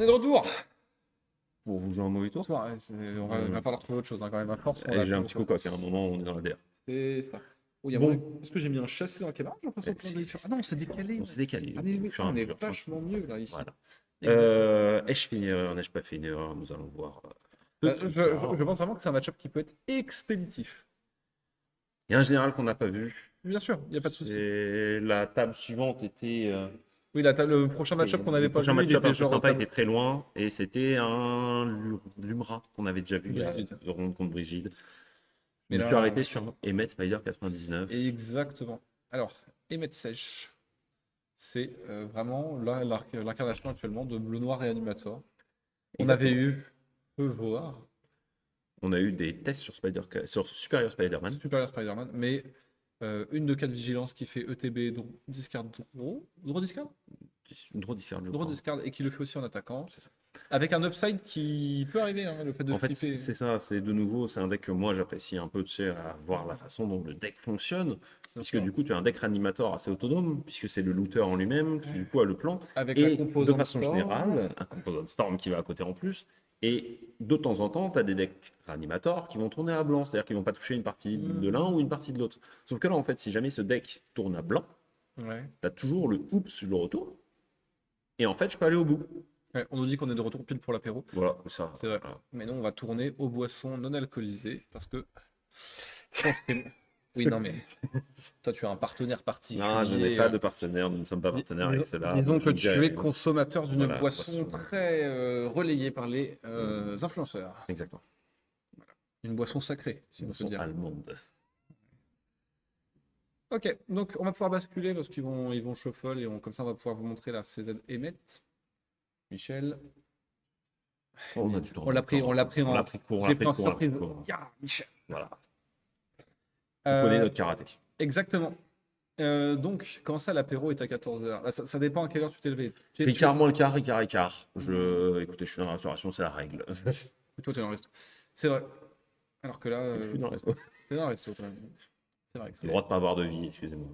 est de retour. Pour vous jouer un mauvais tour. Bonsoir. Il va falloir trouver autre chose, hein, quand même, à force. Et j'ai un petit peu quoi, qu'à un moment, on est dans la DR. C'est ça. Oh, Bon. Est-ce que j'ai mis un chassé dans la caméra? J'ai l'impression qu'on a Ah non, c'est décalé. On s'est décalé. Ah mais au oui, fur et à on est mesure. vachement mieux là ici. Voilà. Exactement. Ai-je fait une erreur? N'ai-je pas fait une erreur? Nous allons voir. Bah, Tout je, ça. je pense vraiment que c'est un match-up qui peut être expéditif. Il y a un général qu'on n'a pas vu. Bien sûr, il n'y a pas de souci. La table suivante était. Oui, le prochain match-up qu'on n'avait Le pas prochain vu, il match-up était un peu genre sympa table. était très loin. Et c'était un Lumra qu'on avait déjà vu il y a Brigide. deux rondes contre Brigide. Je Mais me suis là, arrêté sur Emmet Spider 99. exactement. Alors, Emmet Sèche, c'est vraiment là l'incarnation actuellement de Bleu Noir Réanimator. On avait Exactement. eu peu voir On a eu des tests sur Superior Spider-Man. Superior Spider-Man, mais une de 4 vigilances qui fait ETB, discard, draw discard Une draw discard, je Draw crois. discard et qui le fait aussi en attaquant. C'est ça. Avec un upside qui peut arriver, hein, le fait de En fait, flipper. c'est ça, c'est de nouveau, c'est un deck que moi j'apprécie un peu, tu sais, à voir la façon dont le deck fonctionne, puisque sûr. du coup tu as un deck Reanimator assez autonome, puisque c'est le looter en lui-même qui du coup a le plan, Avec la et de composante façon Storm. générale, un composant Storm qui va à côté en plus, et de temps en temps, tu as des decks Reanimator qui vont tourner à blanc, c'est-à-dire qu'ils vont pas toucher une partie de l'un ou une partie de l'autre. Sauf que là, en fait, si jamais ce deck tourne à blanc, Ouais. tu as toujours le oups, je le retourne, et en fait, je peux aller au bout. Ouais, on nous dit qu'on est de retour pile pour l'apéro. Voilà, ça. C'est vrai. Voilà. Mais nous, on va tourner aux boissons non alcoolisées parce que. je pense que- Oui, non, mais toi, tu as un partenaire particulier. Non, je n'ai pas de partenaire, nous ne sommes pas partenaires avec cela. Disons donc je que ne dirai tu es rien. consommateur d'une Voilà, boisson boisson. très relayée par les influenceurs. Exactement. Une boisson sacrée, si on peut Boisson dire. allemande. Ok, donc on va pouvoir basculer parce ils vont shuffle et comme ça on va pouvoir vous montrer la CZ Emmet. Michel. Oh, on a du temps. On l'a pris, On l'a pris court, on je l'a l'ai pris pris en court, on l'a pris surprise. court. Ya, Michel. Voilà. On connaît Euh, notre karaté. exactement. Donc, comment ça l'apéro est à 14h? Ça dépend à quelle heure tu t'es levé. Ricard moins le quart, Ricard écart. Écoutez, je suis dans la restauration, c'est la règle. Toi, tu es dans le resto. C'est vrai. Alors que là, Je suis dans le resto. t'es dans le resto quand même. C'est vrai que J'ai le c'est. droit de pas avoir de vie, excusez-moi.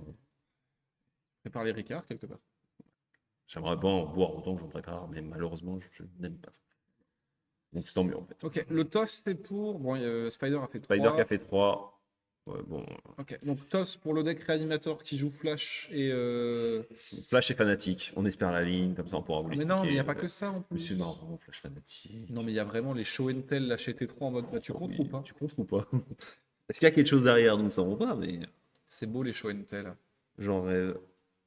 Prépare les Ricard quelque part. J'aimerais pas en boire autant que j'en prépare, mais malheureusement, je n'aime pas ça. Donc c'est tant mieux en fait. Ok, le toss c'est pour. Bon, Spider a fait Spider 3. qui a fait 3. Ouais, bon. Ok, donc toss pour le deck réanimateur qui joue Flash et. Flash est fanatique. On espère la ligne, comme ça on pourra vous Mais l'expliquer. non, mais il n'y a pas que ça en Mais plus. c'est marrant, Flash fanatique. Non, mais il y a vraiment les show and tell lâchés T3 en mode bah, tu comptes Oui, ou pas? tu comptes ou pas? Est-ce qu'il y a quelque chose derrière? Nous ne savons pas, mais C'est beau les show and tell. j'en rêve.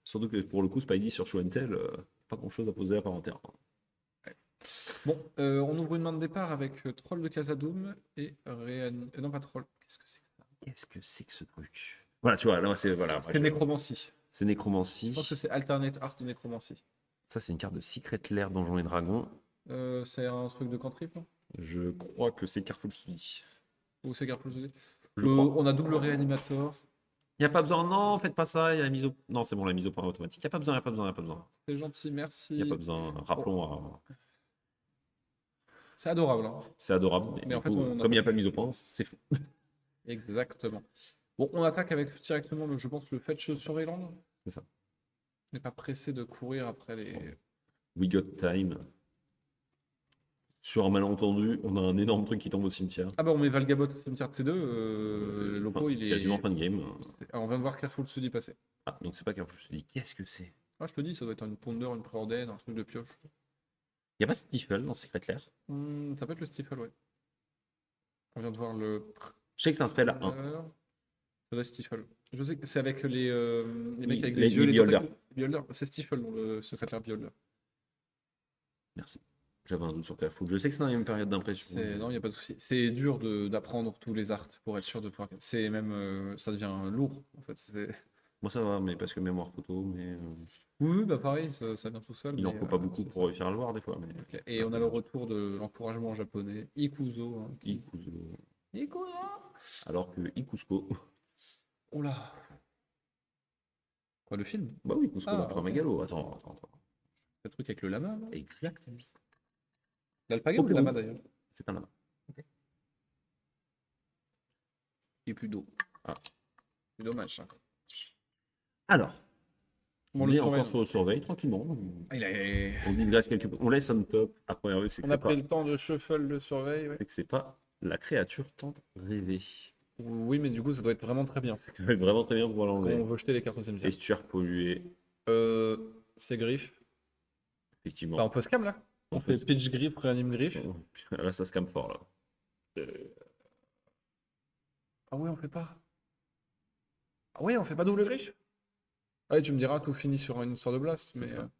Surtout que pour le coup, Spidey sur Show and Tell, pas grand-chose à poser à part en terrain. Bon, on ouvre une main de départ avec Troll de Casadoum et non, pas Troll. Qu'est-ce que c'est que ça? Qu'est-ce que c'est que ce truc? Voilà, tu vois, là, c'est voilà, C'est Nécromancie. c'est Nécromancie. Je pense que c'est Alternate Art de Nécromancie. Ça, c'est une carte de Secret Lair Donjons et Dragons. C'est un truc de cantrip, non? Je crois que c'est Careful Study. Ou c'est Garfield Study? Je crois. On a double réanimateur. Il n'y a pas besoin, non, faites pas ça, il y a la mise au... Non, c'est bon, la mise au point automatique. Il n'y a pas besoin, il n'y a pas besoin, il n'y a pas besoin. C'est gentil, Il merci. n'y a pas besoin. Rappelons, C'est adorable, hein. c'est adorable, mais, Mais en du fait, coup, on a comme il n'y a pas- pas de mise au point, c'est fou. Exactement. Bon, on attaque avec directement, je pense, le Fetch sur Eland. C'est ça. On n'est pas pressé de courir après les. We got time. Sur un malentendu, on a un énorme truc qui tombe au cimetière. Ah bah on met Valgabot au cimetière de C2, le lopo Enfin, il est. quasiment fin de game. Alors, on vient de voir Careful Study passer. Ah, donc c'est pas Careful Study. Qu'est-ce que c'est? Ah je te dis, ça doit être une ponder, une préordine, un truc de pioche. Il n'y a pas Stifle dans Secret Lair. Ça peut être le Stifle, ouais. On vient de voir le. Je sais que c'est un spell à 1. Ça doit être Stifle. Je sais que c'est avec les mecs avec Les les yeux, les Beholder. tentacules. Beholder. C'est Stifle dans le secrétaire Beholder. Merci. J'avais un doute sur Careful. Je sais que c'est dans la même période d'impression. Non, il n'y a pas de souci. C'est dur d'apprendre tous les arts pour être sûr de pouvoir. C'est même. Ça devient lourd, en fait. Moi ça va, mais parce que mémoire photo, mais Oui, bah pareil, ça vient tout seul. il en mais, faut pas beaucoup c'est pour ça. réussir à le voir des fois. Mais... Ok. Et on a le retour de l'encouragement en japonais. Ikuzo. Hein, Ikuzo. Ikuzo. Alors que Ikusko. Oh là. Quoi, le film? Bah oui, Ikusko, Ah, l'empereur ok. mégalo. Attends. Le truc avec le lama, là? Exactement. L'alpaga Au ou le Pérou. lama d'ailleurs? C'est un lama. Et plus d'eau. Ah. C'est dommage, ça. Alors, Bon, On le est surveille. encore sur le surveil, tranquillement. Ah, il a... On digresse quelque peu. On laisse on top. À première vue, c'est que On c'est a pris pas, le temps de shuffle le surveille, ouais. c'est que c'est pas la créature tente rêver. Oui, mais du coup, ça doit être vraiment très bien. Ça va être vraiment très bien pour Parce qu'on l'enlever. veut jeter les cartes au cimetière. Estuaire pollué, C'est griffe. Bah, effectivement. on peut scam là. On On peut fait pitch griffe, réanime griffe. Là, ça se calme fort, là. Euh, Ah ouais, on fait pas. Ah ouais, on fait pas double griffe. Ah ouais, tu me diras, tout finit sur une histoire de blast, C'est mais ça.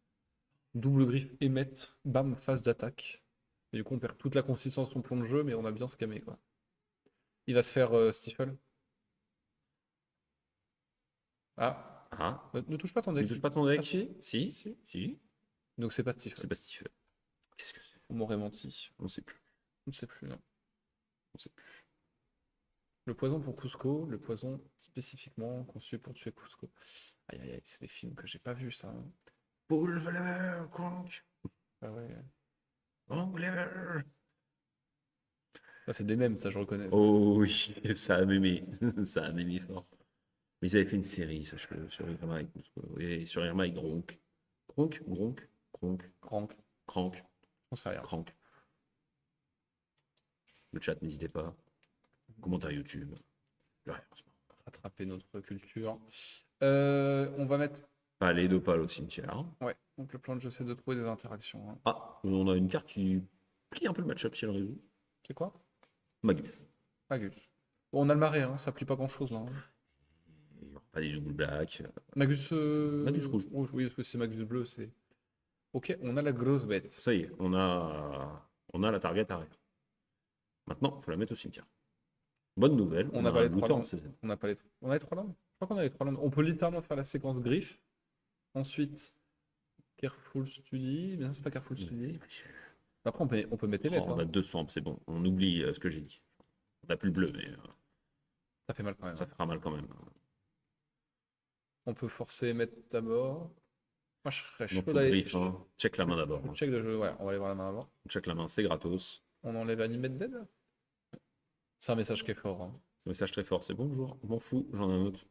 double griffe, émette, bam, phase d'attaque. Et du coup, on perd toute la consistance de son plan de jeu, mais on a bien scamé, quoi. Il va se faire stifle. Ah, Ah, ne touche pas ton ne deck. touche pas ton Ah deck. si, Si, si. si. Donc c'est pas stifle. C'est pas Steve. Qu'est-ce que c'est? On m'aurait menti. On sait plus. Je ne sais plus, non. On sait plus. Le poison pour Cusco, le poison spécifiquement conçu pour tuer Cusco. Aïe aïe aïe, c'est des films que j'ai pas vus, ça, hein. Paul Valeur, Kronk, Ah ouais. Angler. Ah, c'est des mèmes, ça, je reconnais, ça. Oh oui, ça a mémé. Ça a mémé fort. Mais ils avaient fait une série, sache-le, sur Irma avec, et sur Irma avec Gronk. Gronk, Gronk, Gronk, Crank, Crank, j'en sais rien. Crank. Le chat, n'hésitez pas. Commentaire YouTube. Le référencement. Rattraper notre culture. On va mettre. Palais d'Opale au cimetière. Ouais, donc le plan de jeu, c'est de trouver des interactions, hein. Ah, on a une carte qui plie un peu le match-up si elle résout. C'est quoi? Magus. Magus. Bon, on a le marais, hein, ça plie pas grand-chose, là, hein. Il y aura pas des double black. Magus. Magus rouge. Oui, parce que c'est Magus bleu, c'est. Ok, on a la grosse bête. Ça y est, on a la target arrière. Maintenant, il faut la mettre au cimetière. Bonne nouvelle, On on n'a a pas un les trois looter en landes. CZ. On n'a pas les. On a les trois landes? Je crois qu'on a les trois landes. On peut littéralement faire la séquence griffe. Ensuite, Careful Study. Bien, c'est pas Careful Study. Après, on peut mettre les Oh, lettres, on a hein. deux swamps, c'est bon. On oublie ce que j'ai dit. On n'a plus le bleu, mais Ça fait mal quand même, ça hein. fera mal quand même. On peut forcer mettre d'abord. Moi, je serais Donc, chaud faut d'aller. griffe, hein. Check la main d'abord. Je Hein. check de jeu. Ouais, on va aller voir la main avant. Check la main, c'est gratos. On enlève Animate Dead. C'est un message qui est fort, hein. C'est un message très fort. C'est bonjour, je m'en fous, j'en ai un autre.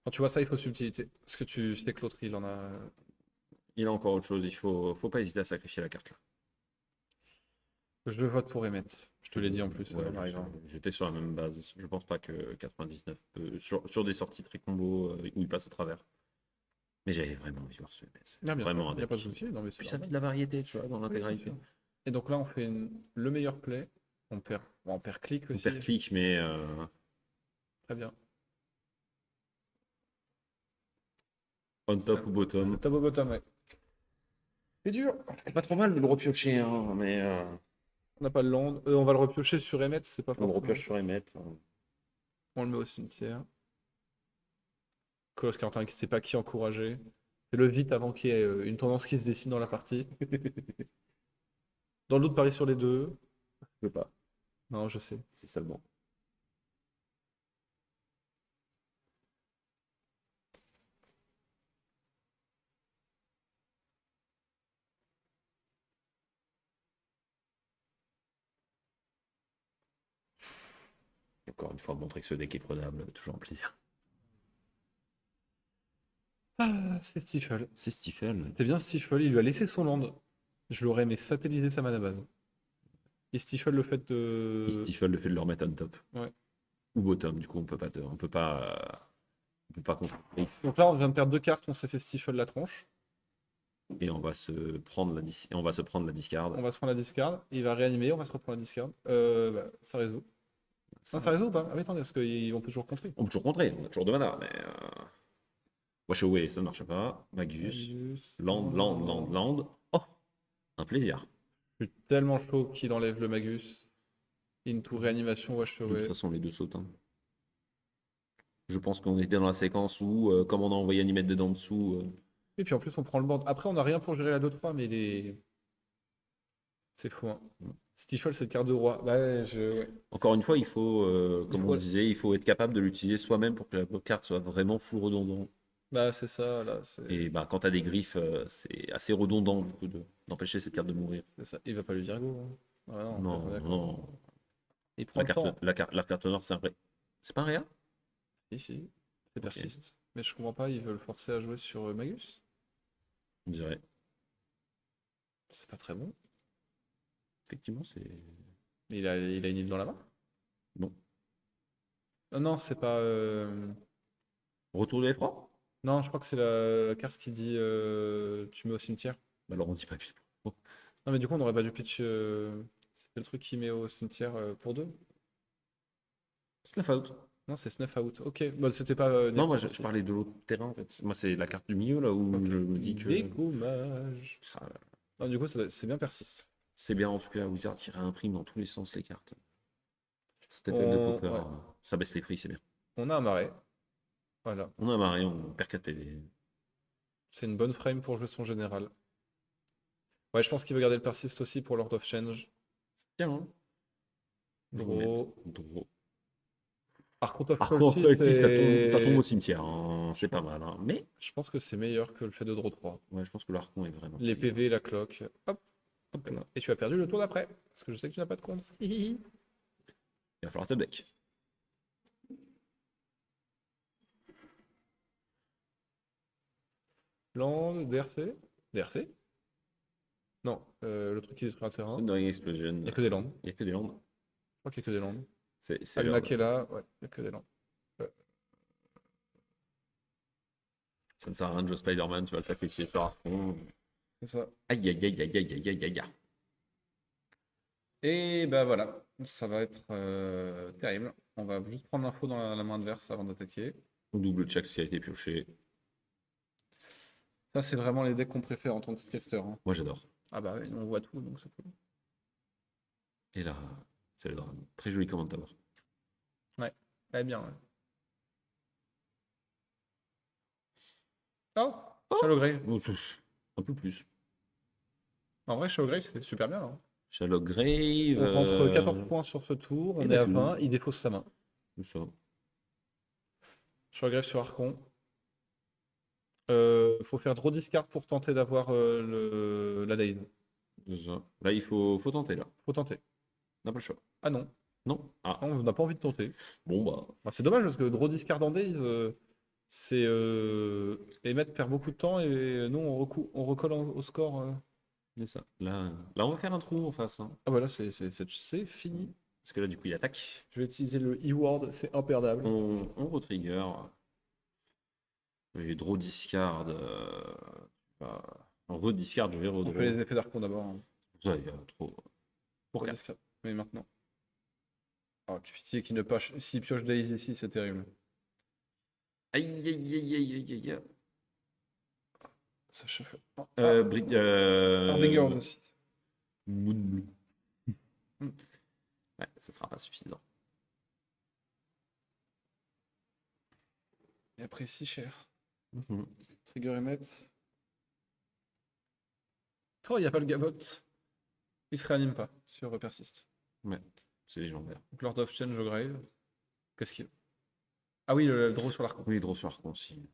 Quand tu vois ça, il faut subtilité. Parce que tu sais que l'autre, il en a. Il a encore autre chose, faut pas hésiter à sacrifier la carte là. Je vote pour émettre. Je te l'ai dit en plus Ouais, en arrivant. j'étais sur la même base. Je pense pas que 99 sur des sorties très combo où il passe au travers. Mais j'avais vraiment envie de voir ce MS. Ah, bien Vraiment sûr, un il n'y a deck pas de qui- souci. Non, mais c'est Puis ça fait normal. de la variété, tu vois, dans Oui, bien l'intégralité. sûr. Et donc là, on fait le meilleur play. On perd clic On aussi. perd clic, mais Très bien. on top Ça- ou bottom. Top au bottom, ouais. C'est dur. C'est pas trop mal de le repiocher, hein, mais On n'a pas le land. On va le repiocher sur émettre, c'est pas on le forcément. repioche sur Emmet. On le met au cimetière. Colosse 41 qui sait pas qui encourager. Fais-le vite avant qu'il y ait une tendance qui se dessine dans la partie. Dans le doute, parie sur les deux. Je peux pas, Non, je sais. c'est seulement. Encore une fois, montrer que ce deck est prenable, toujours un plaisir. Ah, c'est Stifle. C'est Stephen. C'était bien Stifle, il lui a laissé son land. Je l'aurais aimé satelliser sa mana base. Et Stifle le fait de. Stifle le fait de le remettre on top. Ouais. Ou bottom, du coup on peut pas on peut pas contre. Donc là, on vient de perdre deux cartes, on s'est fait Stifle la tronche. Et on va se prendre la discard. On va se prendre la discard, il va réanimer, on va se reprendre la discard. Ça résout. Ça, Non, ça résout ou pas? Ah oui, attendez, parce qu'on peut toujours contrer. on peut toujours contrer, on a toujours de mana, mais Wash Away, ça ne marche pas. Magus. Magus. Land. Oh, un plaisir. Je suis tellement chaud qu'il enlève le Magus. Into réanimation, wash De toute away. façon, les deux sautent. Hein. Je pense qu'on était dans la séquence où, comme on a envoyé Animate Dead en dessous, Et puis en plus, on prend le board. Après, on n'a rien pour gérer la 2-3, mais il est. C'est fou, hein. Stifle, c'est le carte de roi. Ouais. encore une fois, il faut, comme faut- on disait, il faut être capable de l'utiliser soi-même pour que la carte soit vraiment full redondant. Bah, c'est ça, là. Et bah, quand tu as des griffes, c'est assez redondant du coup, d'empêcher cette carte de mourir. C'est ça. Il va pas lui dire go, hein. Ah non, Non, faut être d'accord. non. Il prend le temps. La carte noire, c'est un vrai. C'est pas un réa? Si, si. C'est persiste. Mais je comprends pas, ils veulent forcer à jouer sur Magus. On dirait. C'est pas très bon. Effectivement, c'est. Il a une île dans la main. Non. Ah non, c'est pas. Retour de l'effroi? Non, je crois que c'est la carte qui dit tu mets au cimetière. Bah alors on dit pas plus. Oh. Non, mais du coup, on n'aurait pas dû pitch. C'était le truc qui met au cimetière pour deux. Snuff out. Non, c'est snuff out. Ok, bah, c'était pas. Non, moi Necro je aussi. parlais de l'autre terrain en fait. Moi c'est la carte du milieu là où je me dis que. Dégommage. Ah, là. Non, du coup, c'est bien persiste. C'est bien en tout cas, Wizard qui réimprime dans tous les sens les cartes. Step up de On... Popper, ouais. ça baisse les prix, c'est bien. On a un marais. Voilà. On a marré, on perd 4 PV. C'est une bonne frame pour jouer son général. Ouais, je pense qu'il veut garder le persiste aussi pour Lord of Change. Tiens, hein. Draw. Draw. Archon of Par contre, Cruelty, ça tombe au c'est. cimetière, hein. C'est pas mal. Hein. Mais Je pense que c'est meilleur que le fait de draw 3. ouais, je pense que l'Archon est vraiment. Les solide. PV, la cloque. Hop. Hop là. Et tu as perdu le tour d'après. Parce que je sais que tu n'as pas de compte. Hihihi. Il va falloir top deck. Land, DRC. DRC. Non, le truc qui détruit un terrain. Thundering Explosion. Il n'y a que des landes. Il n'y a que des landes. Je crois qu'il n'y a que des landes. C'est Aluna l'heure. qui est là. Ouais, il n'y a que des landes. Ça ne sert à rien de jouer Spider-Man, tu vas le sacrifier sur Archon. C'est ça. Aïe aïe aïe aïe aïe aïe aïe aïe aïe. Et bah voilà. Ça va être terrible. On va juste prendre l'info dans la main adverse avant d'attaquer. On double check ce qui a été pioché. Ça, c'est vraiment les decks qu'on préfère en tant que caster. Hein. Moi j'adore. Ah bah oui, on voit tout, donc c'est cool. Et là, c'est le drame. Très joli comment Tower. Ouais, eh bien, ouais. Oh, Shallow Grave. Oh, un peu plus. En vrai, Shallow Grave, c'est super bien. Hein. Shallow Grave. On rentre 14 points sur ce tour, on et est bah, à tout. 20, il défausse sa main. Tout ça. Shallow Grave sur Archon. Faut faire draw discard pour tenter d'avoir la Daze. C'est ça. Là, il faut tenter là. Faut tenter. On n'a pas le choix. Ah non, Non? Ah, non, on n'a pas envie de tenter. bon bah. Bah, c'est dommage parce que draw discard en Daze, c'est Emmett perd beaucoup de temps et nous on recolle au score. C'est ça. Là, on va faire un trou en face. Hein. Ah voilà, c'est fini. Parce que là, du coup, il attaque. Je vais utiliser le E-word, c'est imperdable. On retrigger. Et draw discard. En rediscard, je vais On redraw. fait les effets d'Archon d'abord. Hein. Pour ça, il y a trop. Pour Draw 4. discard. Mais maintenant. Oh, que pitié qu'il ne pioche. S'il pioche Daze ici, c'est terrible. Aïe, aïe, aïe, aïe, aïe, aïe. Ça chauffe. Oh, Harbinger aussi. Moon Blue. Ouais, ça sera pas suffisant. Et après, si cher. Mhm. Trigger Emmet. Oh, il n'y a pas le Gabot. Il se réanime pas sur Persist. Ouais, c'est légendaire. Donc Lord of Change au Grave. Qu'est-ce qu'il. Ah oui, le draw sur l'Archon. Oui, draw sur Archon aussi.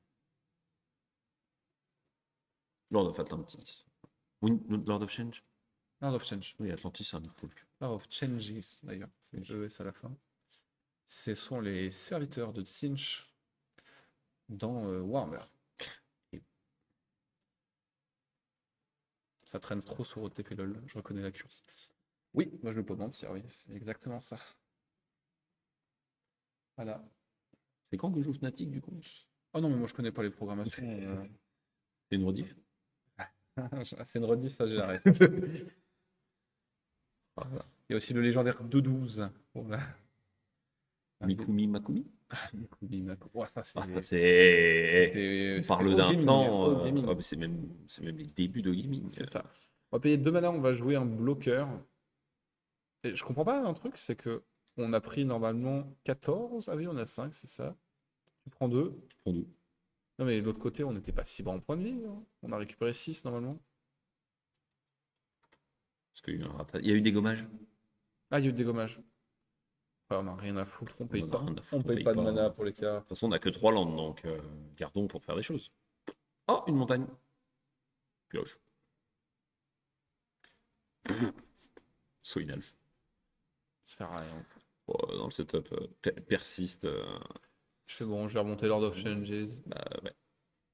Lord of Atlantis. Oui, Lord of Change. Lord of Change. Oui, Atlantis, c'est un autre. Lord of Changes, d'ailleurs. C'est ES à la fin. Ce sont les serviteurs de Tzeentch dans Warhammer. Ça traîne trop sur OTP LOL, je reconnais la curse. Oui, moi je ne peux pas mentir, oui, c'est exactement ça. Voilà. C'est quand que je joue Fnatic du coup? Oh non, mais moi je connais pas les programmations. C'est une rediff? C'est une rediff, ça j'ai l'arrêt. Voilà. Il y a aussi le légendaire 2-12. Voilà. Mikumi Makumi? Mikumi Makumi. Oh, ça c'est. Ah, ça c'est. On C'était parle au d'un gaming, temps. au gaming. Oh, mais c'est même les débuts de gaming. C'est ça. On va payer 2 mana, on va jouer un bloqueur. Et je comprends pas un truc, c'est que on a pris normalement 14. Ah oui, on a 5, c'est ça. Tu prends 2. Prends deux. Non, mais de l'autre côté, on n'était pas si bas en point de vie. Hein. On a récupéré 6 normalement. Parce qu'il y a eu un ratage. Il y a eu des gommages. Ah, il y a eu des gommages. Ouais, on n'a rien à foutre, on paye On a pas. rien à foutre, On on paye paye pas de pas. mana pour les cas. De toute façon, on n'a que 3 landes, donc gardons pour faire des choses. Oh, une montagne. Pioche. Soinalf. Ça sert à rien. Oh, dans le setup, persiste. Je fais bon, je vais remonter Lord of Challenges. Bah ouais.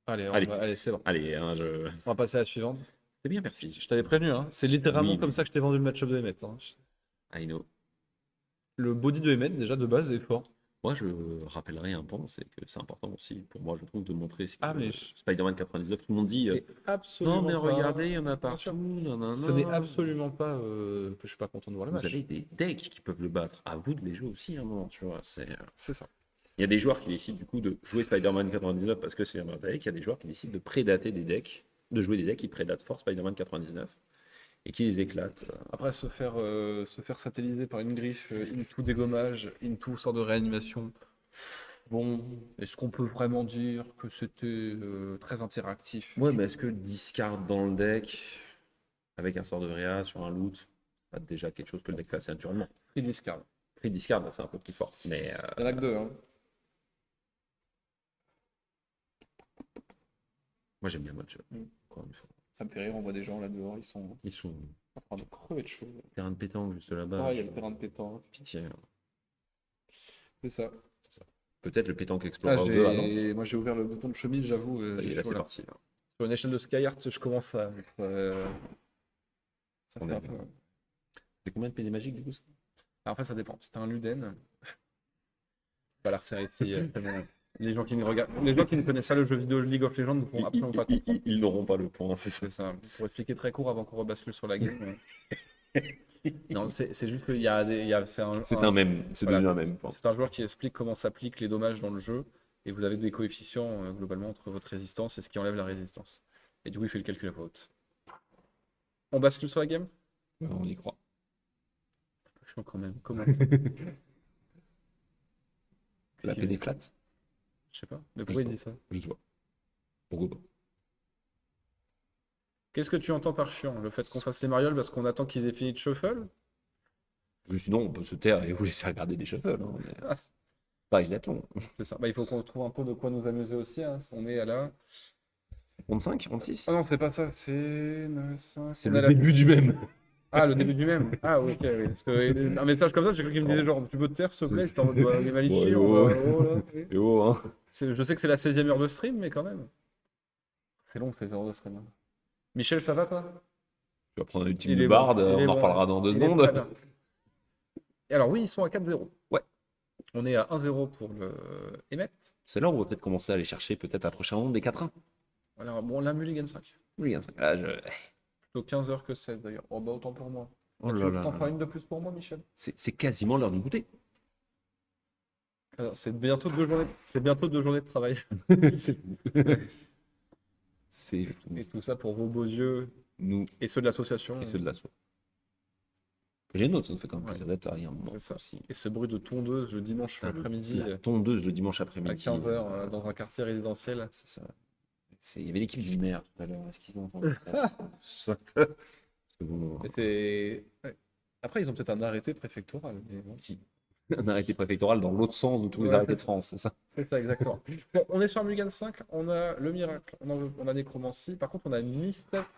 Allez, Allez. allez, c'est bon. Allez, On va passer à la suivante. C'était bien, merci. Je t'avais prévenu, hein. C'est littéralement Oui, comme oui. ça que je t'ai vendu le match-up de Emmett, hein. I know. Le body de Emmett, déjà de base, est fort. Moi, je rappellerai un point, c'est que c'est important aussi pour moi, je trouve, de montrer ce que Ah, mais Spider-Man 99. Tout le monde dit c'est non, absolument mais pas. regardez, il y en a Bien sûr. partout. Nanana. Ce n'est absolument pas que je suis pas content de voir le Vous match. avez des decks qui peuvent le battre. À vous de les jouer aussi, à un moment, tu vois. C'est ça. Il y a des joueurs qui décident du coup de jouer Spider-Man 99 parce que c'est un deck. Il y a des joueurs qui décident de prédater des decks, de jouer des decks qui prédatent fort Spider-Man 99 et qui les éclatent. Après, se faire satelliser par une griffe, into dégommage, into sort de réanimation. Bon, est-ce qu'on peut vraiment dire que c'était très interactif? Ouais, mais est-ce que discard dans le deck avec un sort de réa sur un loot, c'est pas déjà quelque chose que le deck fait assez naturellement. Il discard. Free discard, c'est un peu plus fort. Mais Il y en a que deux, hein. moi j'aime bien le match. Mm. Encore une fois. Ça me fait rire, on voit des gens là dehors, ils sont Ils sont en train de crever de chaud. terrain de pétanque juste là-bas. Ah, il y a le terrain de pétanque. Pitié. C'est ça. Peut-être le pétanque Ah, Explorer 2 avant. moi j'ai ouvert le bouton de chemise, j'avoue. Ça y J'ai est, là chaud, c'est là. parti. Là. Sur une échelle de Skyheart, je commence à être. Ça On fait est- un peu. C'est combien de PD magiques du coup ça Alors, en fait, ça dépend. C'était un Luden. Pas la refaire ici. Tellement. Les gens qui ne regardent, les gens qui ne connaissent pas le jeu vidéo League of Legends ne vont absolument pas comprendre. Ils n'auront pas le point, c'est ça. C'est ça. Pour expliquer très court avant qu'on rebascule sur la game. Non, c'est juste qu'il y a c'est C'est un même. C'est voilà, devenu un même point. c'est un joueur qui explique comment s'appliquent les dommages dans le jeu. Et vous avez des coefficients globalement entre votre résistance et ce qui enlève la résistance. Et du coup, il fait le calcul à voix haute. On bascule sur la game? On y croit. Je suis quand même. Comment La PD flat Je sais pas. Mais pourquoi il dit ça? Je sais pas. Pourquoi pas Qu'est-ce que tu entends par chiant? Le fait qu'on fasse les marioles parce qu'on attend qu'ils aient fini de shuffle? Sinon, on peut se taire et vous laisser regarder des shuffles. Hein, mais... Ah, Pas d'être long. c'est ça. Bah, il faut qu'on trouve un peu de quoi nous amuser aussi, hein. On est à la. Ronde 5, ronde 6 Ah non, c'est pas ça. C'est. C'est le début du même. Ah, le début du même. Ah, ok, oui. Parce que un message comme ça, j'ai cru qu'il me disait genre, tu peux te taire, s'il te plaît? J'étais en mode, bah, les Malichi, Bon, on va. yo. Oh, là, ok. Et oh, hein. Je sais que c'est la 16e heure de stream, mais quand même. C'est long, 16 heures de stream, hein. Michel, ça va, toi? Tu vas prendre un ultime Il de est Bard, bon, il est on en bon. reparlera dans 2 Il est secondes. très bien. Et alors, oui, ils sont à 4-0. Ouais. On est à 1-0 pour le Emmet. C'est là où on va peut-être commencer à aller chercher peut-être à prochain round des 4-1. Voilà, bon, la Mulligan 5. Oui, là, Plutôt 15 heures que 16 d'ailleurs. Oh, bah, autant pour moi. Oh Tu là veux là t'en là faire là. une de plus pour moi, Michel? C'est quasiment l'heure du goûter. Alors, c'est bientôt 2 journées de travail. C'est fou. Et tout ça pour vos beaux yeux Nous et ceux de l'association. et ceux de l'assaut. Et les nôtres, ça nous fait quand même Ouais. plaisir d'être là. Il y a un moment C'est ça. aussi. Et ce bruit de tondeuse le dimanche Putain, après-midi La tondeuse le dimanche à après-midi. 15h dans un quartier résidentiel. C'est ça. Il y avait l'équipe du maire tout à l'heure. Est-ce qu'ils ont entendu ça? Et Bon, c'est... ouais. Après, ils ont peut-être un arrêté préfectoral. Mais bon. un arrêté préfectoral dans l'autre sens de tous les Ouais, arrêtés de c'est ça. France, c'est ça? C'est ça, exactement. Bon, on est sur un Mugan 5, on a le miracle, on a Nécromancie. Par contre, on a Mystère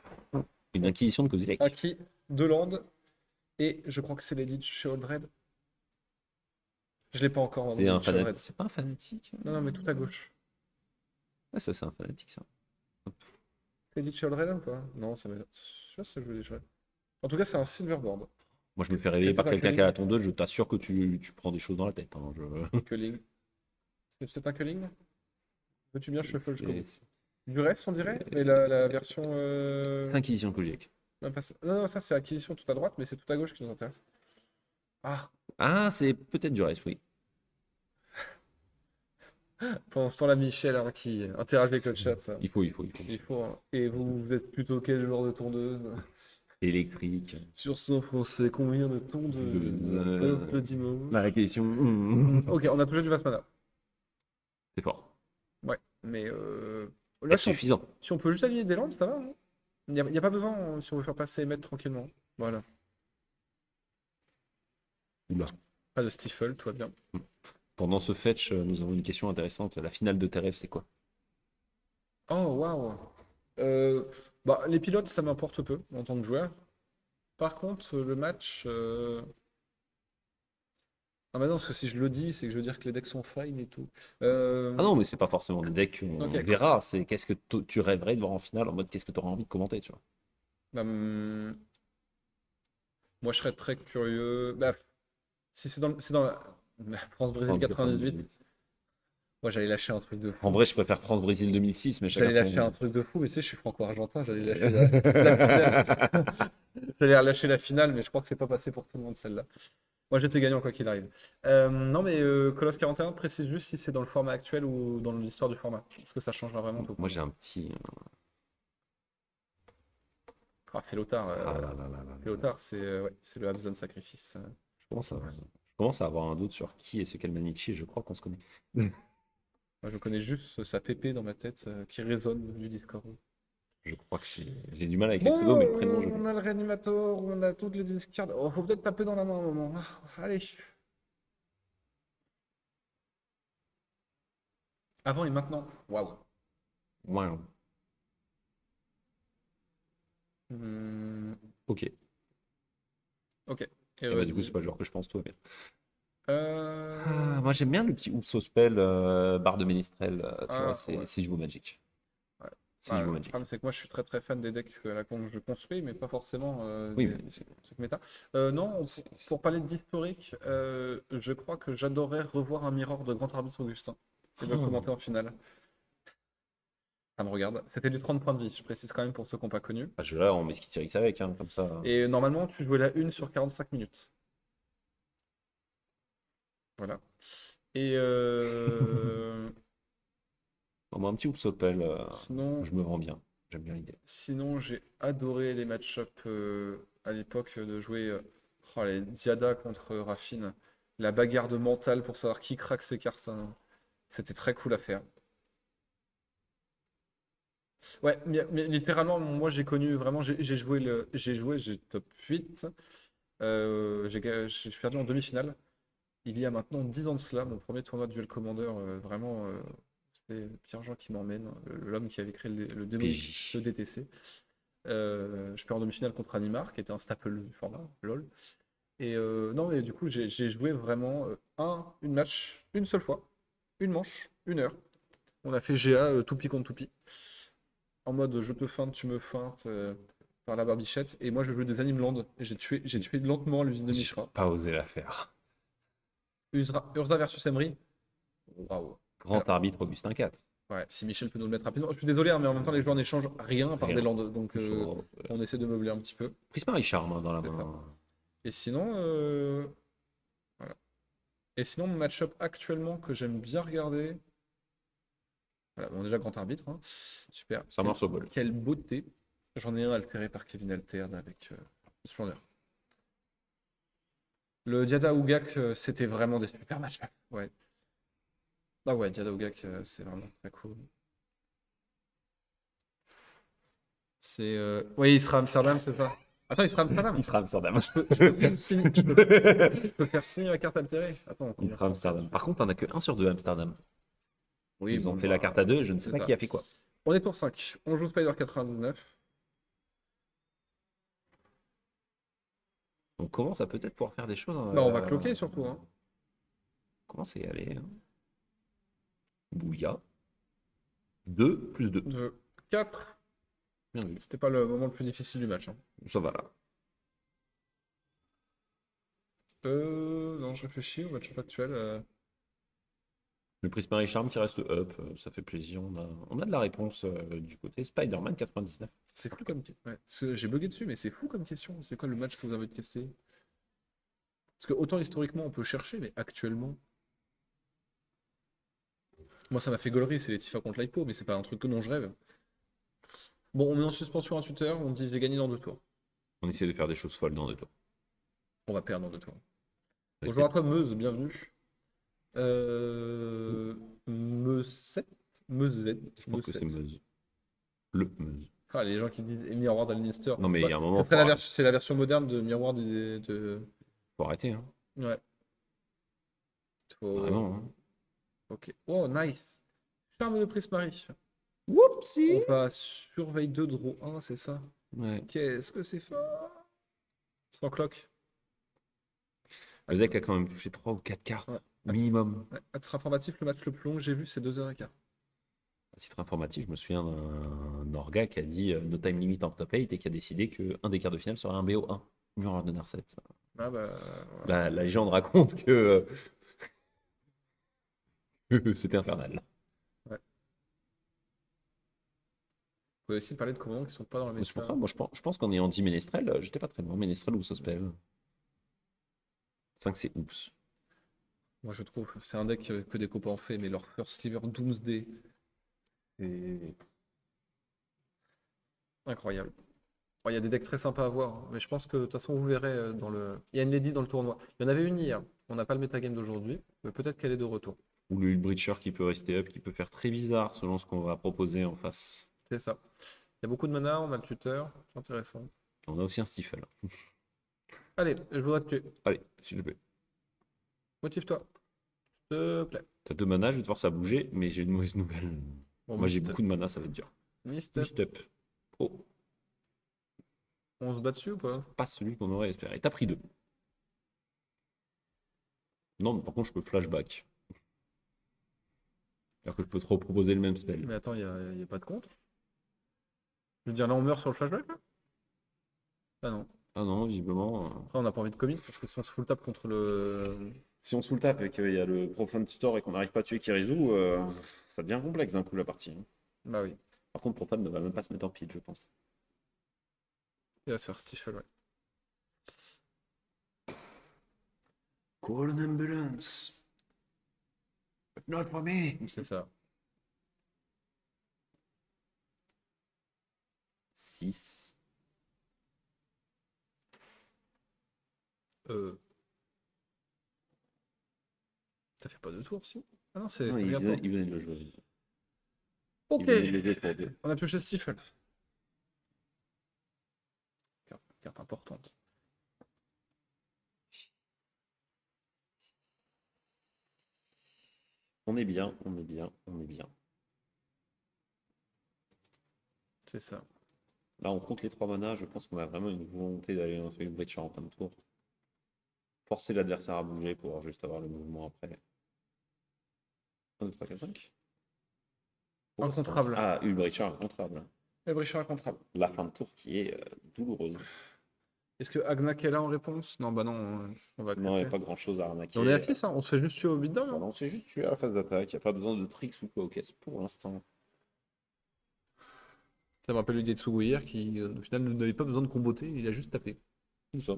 Une inquisition de Kozilek. Aki, Deland, et je crois que c'est l'édit chez Oldred. Je l'ai pas encore. C'est un chez Oldred. fanatique. C'est pas un fanatique? Non, non, mais tout à gauche. Ouais, ça, c'est un fanatique, ça. C'est l'édit chez Oldred ou pas? Non, ça va. Je sais pas si ça joue déjà. En tout cas, c'est un Silverboard. Moi, je me fais réveiller C'était par un quelqu'un culling. qui a la tondeuse, je t'assure que tu prends des choses dans la tête. Hein, Culling. C'est un culling? Veux-tu bien shuffle jusqu'au bout? C'est Du reste, on dirait? Mais la version. l'inquisition de Kozilek. Même pas ça. Non, non, ça c'est acquisition tout à droite, mais c'est tout à gauche qui nous intéresse. Ah, Ah, c'est peut-être du reste, oui. pendant ce temps-là, Michel hein, qui interagit avec le chat. Ça. Il faut. Il faut. Hein. Et vous êtes plutôt quel genre de tondeuse? Électrique. Sur son français, combien de tondeuses passe le dimanche? La question. Ok, on a touché du Vasmana. C'est fort. Ouais, mais C'est là, suffisant. si on peut juste aligner des landes, ça va. Hein. Il n'y a pas besoin si on veut faire passer et mettre tranquillement. Voilà. Oula. Pas de stifle, tout va bien. Pendant ce fetch, nous avons une question intéressante. La finale de Teref, c'est quoi? Oh, waouh. Bah, les pilotes, ça m'importe peu en tant que joueur. Par contre, le match. Ah bah non, parce que si je le dis, c'est que je veux dire que les decks sont fine et tout. Ah non, mais c'est pas forcément des decks qu'on Ok, cool. verra. C'est qu'est-ce que tu rêverais de voir en finale en mode qu'est-ce que tu auras envie de commenter, tu vois. Bah, moi, je serais très curieux. Bah, si c'est dans la France-Brésil France 98, 98. moi, j'allais lâcher un truc de En fou. vrai, je préfère France-Brésil 2006, mais chacun J'allais son lâcher un goût. truc de fou, mais tu sais, je suis franco-argentin, j'allais lâcher la finale. J'allais lâcher la finale, mais je crois que c'est pas passé pour tout le monde celle-là. Moi, j'étais gagnant quoi qu'il arrive. Non, mais Colosse 41, précise juste si c'est dans le format actuel ou dans l'histoire du format. Est-ce que ça changera vraiment tout Moi, court? j'ai un petit. Ah, Felotard, Ah là là là là là là. Felotard, ouais, c'est le Abzan Sacrifice. Je commence à avoir un doute sur qui est ce Kalmanichi et je crois qu'on se connaît. Moi, je connais juste sa pépé dans ma tête qui résonne du Discord. Je crois que j'ai du mal avec les Bon, pseudos, mais le prénom, je l'ai. on a le réanimateur, on a toutes les discards. Oh, faut peut-être taper dans la main un moment. Allez. Avant et maintenant. Waouh. Ouais. Hmm, Ok. ok. Et bah, du coup, Érudit. c'est pas le genre que je pense, toi. Mais... Euh... Ah, moi, j'aime bien le petit Oupso Spell, barre de Ménestrel, tu vois, Ah, ouais. c'est du beau Magic. Ouais. C'est du Ah, beau le Magic. problème, c'est que moi, je suis très très fan des decks à la con que je construis, mais pas forcément Oui, des mais trucs méta. Non, pour parler d'historique, je crois que j'adorerais revoir un Mirror de Grand Arbitre Augustin et le commenter en finale. Ça me regarde. C'était du 30 points de vie, je précise quand même pour ceux qui n'ont pas connu. Bah, je là, on met Skityrix avec, hein, comme ça. Et normalement, tu jouais la une sur 45 minutes. Voilà. Et On met un petit Oupso Spell, sinon, je me vends bien. J'aime bien l'idée. sinon j'ai adoré les match-ups à l'époque de jouer les Diada contre Raffine. La bagarre de mental pour savoir qui craque ses cartes, hein. C'était très cool à faire. Ouais, mais littéralement, moi j'ai connu vraiment, j'ai top 8. J'ai perdu en demi-finale. Il y a maintenant 10 ans de cela, mon premier tournoi de Duel Commander, vraiment, c'est Pierre-Jean qui m'emmène, l'homme qui avait créé le démonique, le PJ. DTC. Je perds en demi-finale contre Animar, qui était un staple du format, LOL. Et non, mais du coup, j'ai joué vraiment une match, une seule fois, une manche, 1 heure. On a fait GA, toupie contre toupie, en mode je te feinte, tu me feintes, par la barbichette. Et moi, je jouais des Animeland, et j'ai tué lentement l'usine de J'ai Mishra. pas osé la faire. Urza versus Emery. Waouh. Grand arbitre Augustin 4. Ouais, si Michel peut nous le mettre rapidement. Je suis désolé, hein, mais en même temps, les joueurs n'échangent rien par des Rien. landes. Donc, Chaud. on essaie de meubler un petit peu. Prisma Richard, hein, dans la C'est ça. main. Et sinon, voilà. Et sinon, mon match-up actuellement que j'aime bien regarder. Voilà, bon, déjà, grand arbitre, hein. Super. Summer Sobol. Quelle beauté. J'en ai un altéré par Kevin Alterne avec Splendeur. Le Diada Ougak, c'était vraiment des super matchs. Ouais. Ah ouais, Diada Ougak, c'est vraiment très cool. C'est. Oui, il sera à Amsterdam, c'est ça? Attends, il sera à Amsterdam. Il sera à Ah, Amsterdam. je peux faire signer, je peux faire signer la carte altérée. Attends, Il comment sera à ça se fait? Amsterdam. Par contre, t'en as que un sur deux à Amsterdam. Oui, Ils ont bon, fait la bah, carte à deux et je ne sais c'est pas ça. qui a fait quoi. On est tour 5. On joue Spider 99. On commence à peut-être pouvoir faire des choses. Bah, on va cloquer surtout, hein. Comment y aller, hein. Bouilla. 2 plus 2. 2, 4. Bien vu. C'était pas le moment le plus difficile du match, hein. Ça va là. Non, je réfléchis au match actuel. Le Prisma Richarm qui reste up, ça fait plaisir. On a de la réponse du côté Spider-Man 99. C'est fou comme question. Ouais, parce que j'ai bugué dessus, mais c'est fou comme question. C'est quoi le match que vous avez testé? Parce que autant historiquement on peut chercher, mais actuellement. Moi ça m'a fait gaulerie, c'est les Tifa contre l'Hypo, mais c'est pas un truc dont je rêve. Bon, on met en suspension un tuteur, on dit j'ai gagné dans 2 tours. On essaie de faire des choses folles dans 2 tours. On va perdre dans 2 tours. Avec Bonjour à les- toi Meuse, bienvenue. Meuse7 Meuse Je pense que c'est 7. Meuse. Le Meuse. Ah, les gens qui disent Miroir d'Alnister. Non, mais il Bah, y a un ce moment, serait c'est la version moderne de Miroir faut arrêter. Hein. Ouais. Faut- Vraiment. Hein. Ok. Oh, nice. Charme de Prismari. On Whoopsie. va surveille 2 draw 1, c'est ça? Ouais. Qu'est-ce que c'est fort? Sans cloque. Le deck a quand même touché 3 ou 4 cartes, Ouais. minimum. Ouais. À titre informatif, le match le plus long que j'ai vu, c'est 2h15. À titre informatif, je me souviens d'un Orga qui a dit no time limit en top 8 et qui a décidé qu'un des quarts de finale serait un BO1, Mirror de Narset. Ah bah, voilà. La légende raconte que c'était infernal. Ouais. On peut aussi parler de commandants qui sont pas dans le Mais c'est pour méta. ça, moi je pense qu'en ayant dit Ménestrel, j'étais pas très loin. Ménestrel ou Sospel. 5 c'est oups. Moi, je trouve, c'est un deck que des copains ont fait, mais leur First Sliver Doomsday, c'est incroyable. Bon, il y a des decks très sympas à voir, hein, mais je pense que de toute façon, vous verrez dans le. Il y a une Lady dans le tournoi. Il y en avait une hier. On n'a pas le metagame d'aujourd'hui, mais peut-être qu'elle est de retour. Ou le Breacher qui peut rester up, qui peut faire très bizarre selon ce qu'on va proposer en face. C'est ça. Il y a beaucoup de mana, on a le tuteur, c'est intéressant. On a aussi un Stifle. Allez, je voudrais que tu Allez, s'il te plaît. motive-toi, s'il te plaît. T'as 2 mana, je vais te forcer à bouger, mais j'ai une mauvaise nouvelle. Bon, Moi j'ai Mist, beaucoup de mana, ça va être dur. Mist, Mist-up. Oh, on se bat dessus ou pas? pas celui qu'on aurait espéré. T'as pris 2. Non, mais par contre, je peux flashback. Alors que je peux te reproposer le même spell. Mais attends, y a pas de contre. Je veux dire, là, on meurt sur le flashback, là? Ah non. Ah non, visiblement. Après, on n'a pas envie de commit parce que si on se full tap contre le. Si on se le tape et qu'il y a le Profane Tutor et qu'on n'arrive pas à tuer Kirizu, ça devient complexe d'un coup la partie. Bah oui, Par contre, Profane ne va même pas se mettre en pile, je pense. il va se faire stifle, ouais. Call an ambulance. But not for me. C'est ça. 6. Euh... T'as fait pas de tour, si? Ah non, c'est Non, il obligatoire. venait de le jouer. Ok, Il venait de le jouer pour 2. on a pioché stifle. Carte importante. On est bien, on est bien, on est bien. C'est ça. Là, on compte les 3 manas. Je pense qu'on a vraiment une volonté d'aller dans une breacher en fin de tour. Forcer l'adversaire à bouger pour juste avoir le mouvement après. 1, 2, 3, 4, 5. Incontrable. Ah, une breacher incontrable. Et Brichard incontrable. La fin de tour qui est douloureuse. Est-ce que Agnak est là en réponse? Non, bah non, on va Non, il n'y accepter. a pas grand chose à arnaquer. Et on est à 6, hein, on se fait juste tuer au beatdown. Bah Hein. non, c'est juste tuer à la phase d'attaque. Il n'y a pas besoin de tricks ou quoi au caisse pour l'instant. Ça me rappelle l'idée de Sugu hier qui, au final, n'avait pas besoin de comboter, il a juste tapé. Tout ça.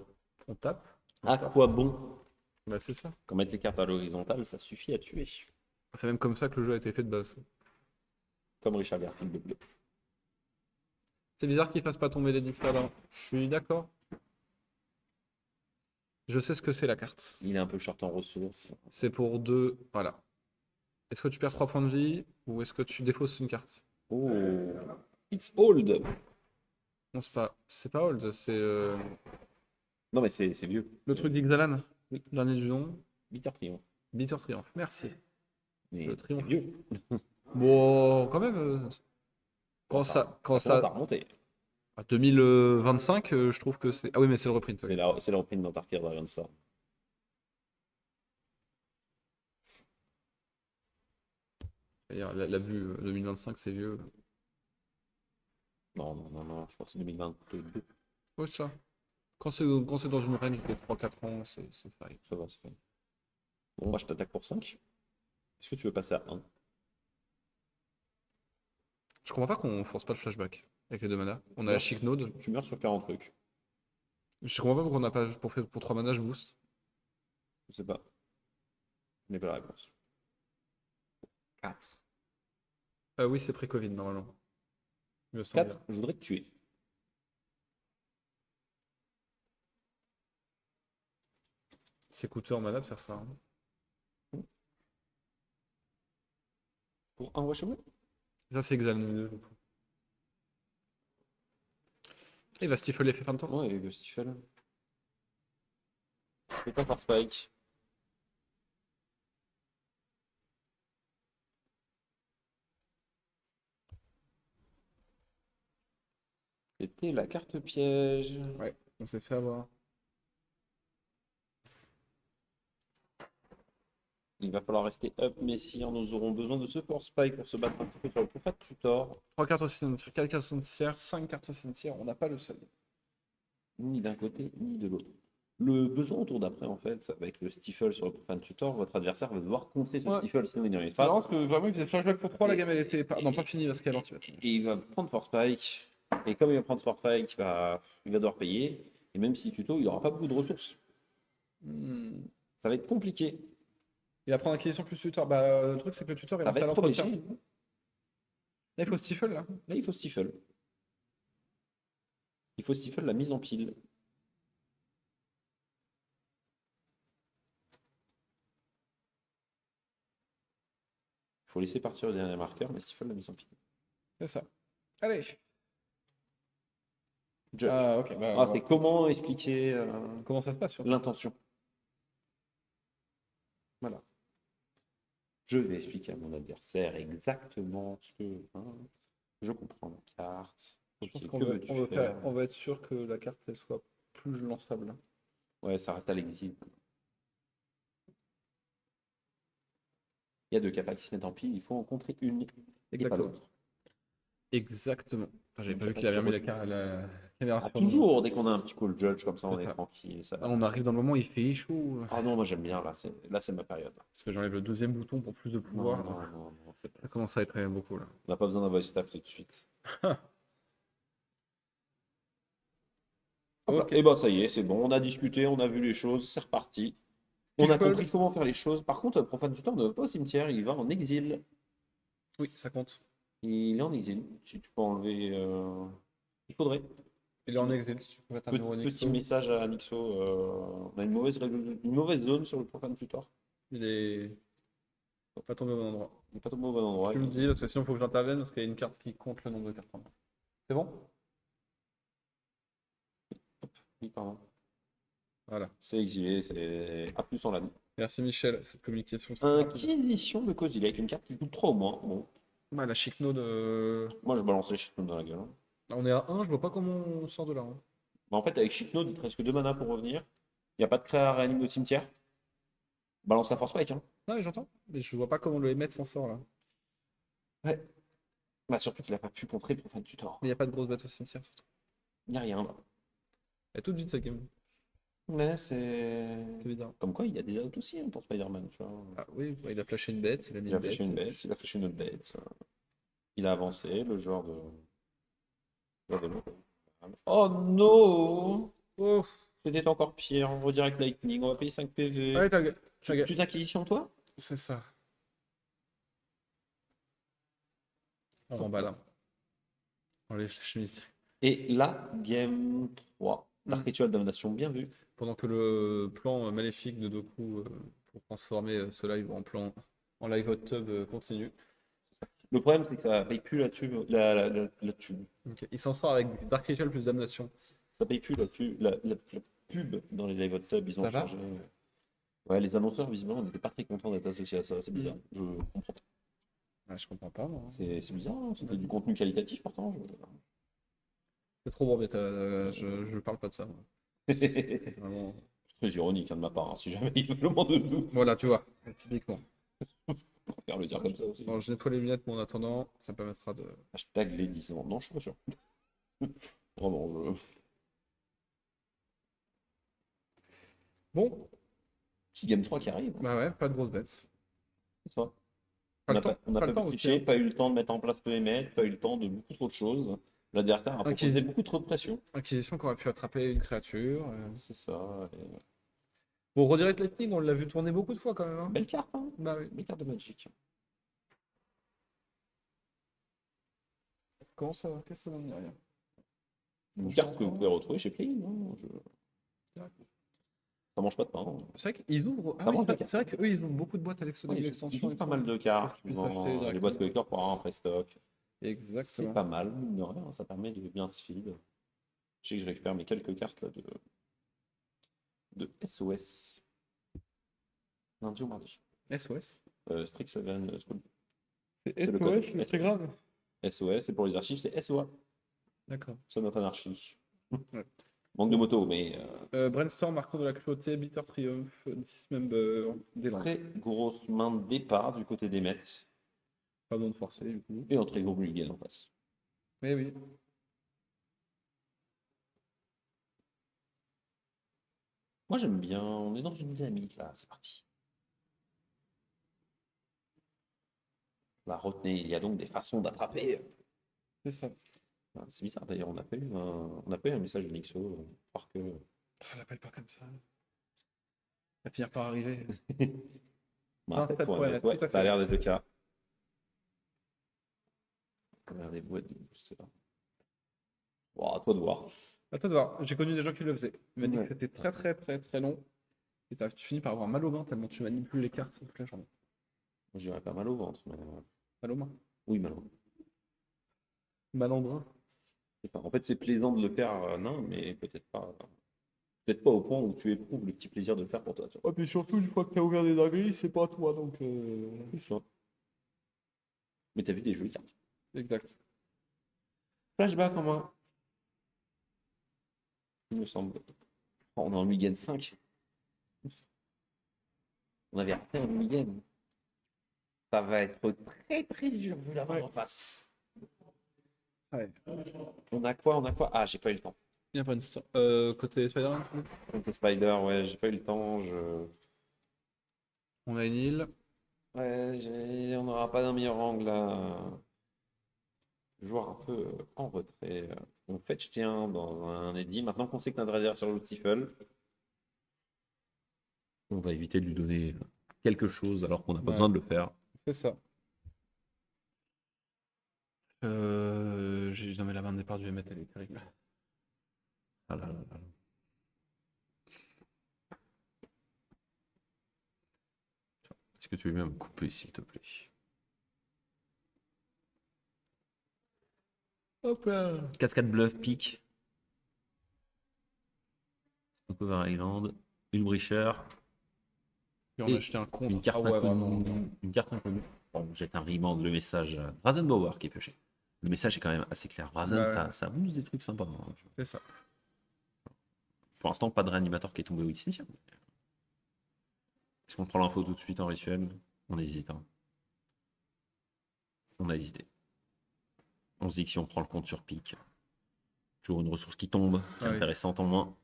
On tape. À quoi bon? Bah c'est ça. Quand mettre les cartes à l'horizontale, ça suffit à tuer. C'est même comme ça que le jeu a été fait de base. Comme Richard Garfield de bleu. C'est bizarre qu'il fasse pas tomber les disques là. Je suis d'accord. Je sais ce que c'est la carte. Il est un peu short en ressources. C'est pour 2. Voilà. Est-ce que tu perds 3 points de vie ou est-ce que tu défausses une carte? Oh, it's old. Non, c'est pas hold, c'est Non, mais c'est vieux. le truc d'Ixalan. Oui, dernier du nom. Bitter Triomphe. Bitter Triomphe. Merci. Mais Le c'est triomphe. vieux. Bon, quand même. Quand ça quand commence à ça, remonter. à 2025, je trouve que c'est. Ah oui, mais c'est le reprint. Oui. C'est la reprise d'Antarkir Dragonstorm. D'ailleurs, l'abus 2025, c'est vieux. Non, non, non, non, je pense que c'est 2022. Oui, ça. Quand c'est dans une range de 3-4 ans, c'est fine. Ça va, c'est fait. Bon, bah, je t'attaque pour 5. Est-ce que tu veux passer à 1? Je comprends pas qu'on force pas le flashback avec les 2 mana. On a la Chic Node. Tu meurs sur 40 trucs. Je comprends pas pourquoi on n'a pas pour 3 mana, je boost. Je sais pas. Je n'ai pas la réponse. 4. Oui, c'est pré-Covid normalement. Il me semble 4, bien. je voudrais te tuer. C'est coûteux en mana de faire ça. Hein. Pour un Washomu? Ça, c'est Exalon 2. Du coup. Il va stifler fait fin de tour. Ouais, et le Stifle. C'est un par Spike. C'était la carte piège. Ouais, on s'est fait avoir. Il va falloir rester up, messire. Nous aurons besoin de ce Force Spike pour se battre un petit peu sur le Profane Tutor. 3 cartes au cimetière, 4 cartes au cimetière, 5 cartes au cimetière, on n'a pas le seul. Ni d'un côté, ni de l'autre. Le besoin au tour d'après, en fait, avec le Stifle sur le Profane Tutor, votre adversaire va devoir contrer ce Ouais. Stifle, sinon il n'y arrive C'est pas. marrant parce que vraiment il faisait flashback pour 3, la gamme elle était pas, non, Et- pas finie parce qu'elle est anti-bête. Et il va prendre Force Spike. Et comme il va prendre Force Spike, il va devoir payer. Et même si tuto, il n'aura pas beaucoup de ressources. Hmm. Ça va être compliqué. Il va prendre acquisition plus tuteur. Bah, le truc c'est que le tuteur il Ça lance va à être trop l'entretien. léger. Là il faut stifle là. Là, il faut Stifle. Il faut Stifle la mise en pile. Il faut laisser partir le dernier marqueur, mais Stifle la mise en pile. C'est ça. Allez. Judge. Ah ok. Bah, Ah, c'est comment expliquer comment ça se passe surtout. l'intention. Voilà. Je vais expliquer à mon adversaire exactement ce que. Je comprends la carte. Je pense Ok, qu'on que veut, veux-tu on veut faire faire, on va être sûr que la carte elle soit plus lançable. Ouais, ça reste à l'exil. Il y a deux capas qui se mettent en pile, il faut en contrer une et pas Exactement. l'autre. Exactement. Enfin, j'avais Donc, pas y a vu pas qu'il avait de remis retour. la caméra Ah, sur le- toujours, dès qu'on a un petit call judge comme ça, on C'est est ça. tranquille. Ça... Là, on arrive dans le moment où il fait chaud. Ah non, moi j'aime bien, là c'est ma période. Parce que j'enlève le deuxième bouton pour plus de Non, pouvoir. non, non, non, c'est pas Ça ça. commence à être beaucoup là. On n'a pas besoin d'un voice staff tout de suite. Hop là. Ok. Et bah ça y est, c'est bon, on a discuté, on a vu les choses, c'est reparti. On a Stifle. compris comment faire les choses. Par contre, Profane du Temps ne va pas au cimetière, il va en exil. Oui, ça compte. Il est en exil. Si tu peux enlever. Il faudrait. Il est en exil si tu peux mettre un numéro Petit Nixo. message à Nixo. On a une mauvaise zone sur le Profane Tutor. Il est pas tombé au bon endroit. Il n'est pas tombé au bon endroit. Tu me dis, parce que sinon il faut que j'intervienne parce qu'il y a une carte qui compte le nombre de cartes en main. C'est bon? Oui, pardon. Voilà. C'est exilé, c'est A plus en l'a. Merci Michel, cette communication. c'est rapide. Inquisition de Kozilek, avec une carte qui coûte 3 au moins. Bon, Ouais, la Chicno de. moi je balance les Chicnode dans la gueule. On est à 1, je vois pas comment on sort de là. Hein. Mais en fait, avec Chicnode, il te reste que 2 mana pour revenir. Il n'y a pas de créa à réanimer au cimetière. Balance la force spike. Hein. Non, mais j'entends. Mais je vois pas comment le Emmet s'en sort là. Ouais. Bah, surtout qu'il n'a pas pu contrer Profane Tutor. Mais il n'y a pas de grosse bête au cimetière surtout. Il n'y a rien. Elle est toute vite cette game. Mais c'est. C'est évident. Comme quoi, il y a des outs aussi hein, pour Spider-Man. Tu vois. Ah oui, bah, il a flashé une bête, il a mis Il a une bête. flashé une bête, il a flashé une autre bête. Il a avancé, le joueur de. l'eau. Oh non! Oh. C'était encore pire. On redirect Lightning, on va payer 5 PV. Ouais, Tu t'acquisition toi? C'est ça. On remballe. Hein. On les flèches. Et là, game 3. Dark Mm. Ritual Damnation, bien vu. Pendant que le plan maléfique de Doku pour transformer ce live en plan en live hot tub continue. Le problème, c'est que ça paye plus la tube. La tube. Ok. Il s'en sort avec Dark Ritual plus Damnation. Ça paye plus la pub dans les live hot tub. Ils ont Ça va changé. Ouais, les annonceurs, visiblement, n'étaient pas très contents d'être associés à ça. C'est bizarre. Je comprends pas. Ah, je comprends pas, moi. C'est bizarre. Hein. C'était du contenu qualitatif, pourtant. C'est trop bourbier, je parle pas de ça. Moi. Vraiment. C'est très ironique hein, de ma part, hein, si jamais il y a le moins de doute. Voilà, tu vois, typiquement. Je préfère le dire comme ça aussi. Bon, je nettoie les lunettes, mais en attendant, ça me permettra de. Hashtag les 10 ans. Non, je suis pas sûr. Vraiment, Bon, petit game 3 qui arrive. Hein. bah ouais, pas de grosses bêtes. C'est ça. Pas On le n'a temps, pas, on n'a pas pas le temps pu aussi. tricher, Hein. pas eu le temps de mettre en place le émettre, pas eu le temps de beaucoup trop de choses. L'adversaire a proposé Inquisition. beaucoup trop de pression. Acquisition qu'on aurait pu attraper une créature. C'est ça. Bon, Redirect Lightning, on l'a vu tourner beaucoup de fois quand même. Hein. Belle carte, hein. Bah oui. Belle carte de Magic. Comment ça va? Qu'est-ce que ça donne rien? Une carte que vous pouvez retrouver chez Play. Non, ça mange pas de pain. Hein. C'est vrai qu'ils ouvrent. Ah Ça oui, mange de cartes. c'est vrai qu'eux, ils ouvrent beaucoup de boîtes avec Ouais, ils l'extension. ont pas mal de cartes. Tu peux Dans s'acheter les directement. boîtes collector pour avoir un pré-stock. C'est Exactement. pas mal, mine de rien, ça permet de bien se feed. Je sais que je récupère mes quelques cartes là, de SOS. Lundi ou mardi. SOS. Strixhaven School. C'est le code. SOS, c'est très grave. SOS, et pour les archives, c'est SOA. D'accord. C'est notre anarchie. Manque de moto, mais Brainstorm, Marqueur de la Cruauté, Bitter Triumph, Dismember, Délan. très grosse main de départ du côté des Mets. Pas besoin de forcer, du coup. Et un très gros mulligan en face. Mais oui. Moi j'aime bien, on est dans une dynamique là, c'est parti. La retenez, il y a donc des façons d'attraper. C'est ça. C'est bizarre d'ailleurs, on a pas eu un message de Nixo, croire que. Oh, l'appelle pas comme ça. Ça va finir par arriver. Bah, Non, c'est ça pour pourrait être, ouais, tout à ça a fait. l'air d'être le cas. Regarde les boîtes de booster. Bon, à toi de voir. À toi de voir. J'ai connu des gens qui le faisaient. Ils m'ont dit que Ouais. c'était très très très très long. Et tu finis par avoir mal aux mains tellement tu manipules les cartes toute la journée. Moi, j'irais pas mal au ventre, mais. Mal aux mains. Oui, mal au ventre. Malandrin. Enfin, en fait, c'est plaisant de le faire, non, mais peut-être pas. Peut-être pas au point où tu éprouves le petit plaisir de le faire pour toi. Tu vois. Oh, puis surtout, une fois que t'as ouvert des dingueries, c'est pas à toi donc. C'est ça. Mais t'as vu des jolies cartes. Exact. Flashback en main. Il me semble. Oh, on est en mulligan 5. On avait raté un mulligan. Ça va être très très dur vu la main en face. Ouais. On a quoi? On a quoi? Ah, j'ai pas eu le temps. Il y a pas une côté Spider-Man. Contre Spider, ouais, j'ai pas eu le temps. On a une île. Ouais, on n'aura pas d'un meilleur angle là. Joueur un peu en retrait. On fetch T1 dans un eddy. Maintenant qu'on sait que notre adversaire joue Tiffle, on va éviter de lui donner quelque chose alors qu'on n'a pas Ouais. besoin de le faire. C'est ça. J'ai jamais la main de départ du MT, elle est terrible. Ah là là là là. Est-ce que tu veux bien me couper, s'il te plaît? Hop là. Cascade Bluff, pique. Over Island, une Breacher, Et on a et acheté un contre. une carte Ah ouais, vraiment. inconnue. Une carte inconnue. Bon, jette un remand, le message. Brazenbauer qui est pioché. Le message est quand même assez clair. Brazen, Bah ouais. ça booste des trucs sympas, hein. C'est ça. Pour l'instant, pas de réanimateur qui est tombé au cimetière. Est-ce qu'on prend l'info tout de suite en rituel? On hésite, hein. On a hésité. On se dit que si on prend le compte sur pique, toujours une ressource qui tombe, qui est Ah oui. intéressante en moins.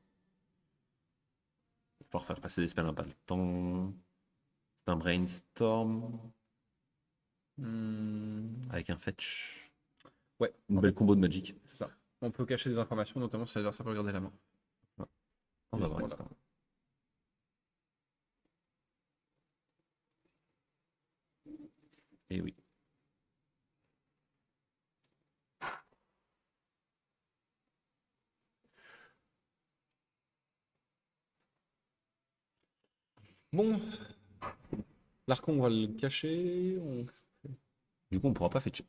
Il va falloir faire passer des spells un pas le temps. C'est un brainstorm avec un fetch. Ouais, Une en belle fait, combo de Magic. c'est ça. On peut cacher des informations, notamment si l'adversaire peut regarder la main. On va Et voir voilà. instant. Et oui. Bon, l'archon, on va le cacher. Du coup, on pourra pas fetcher.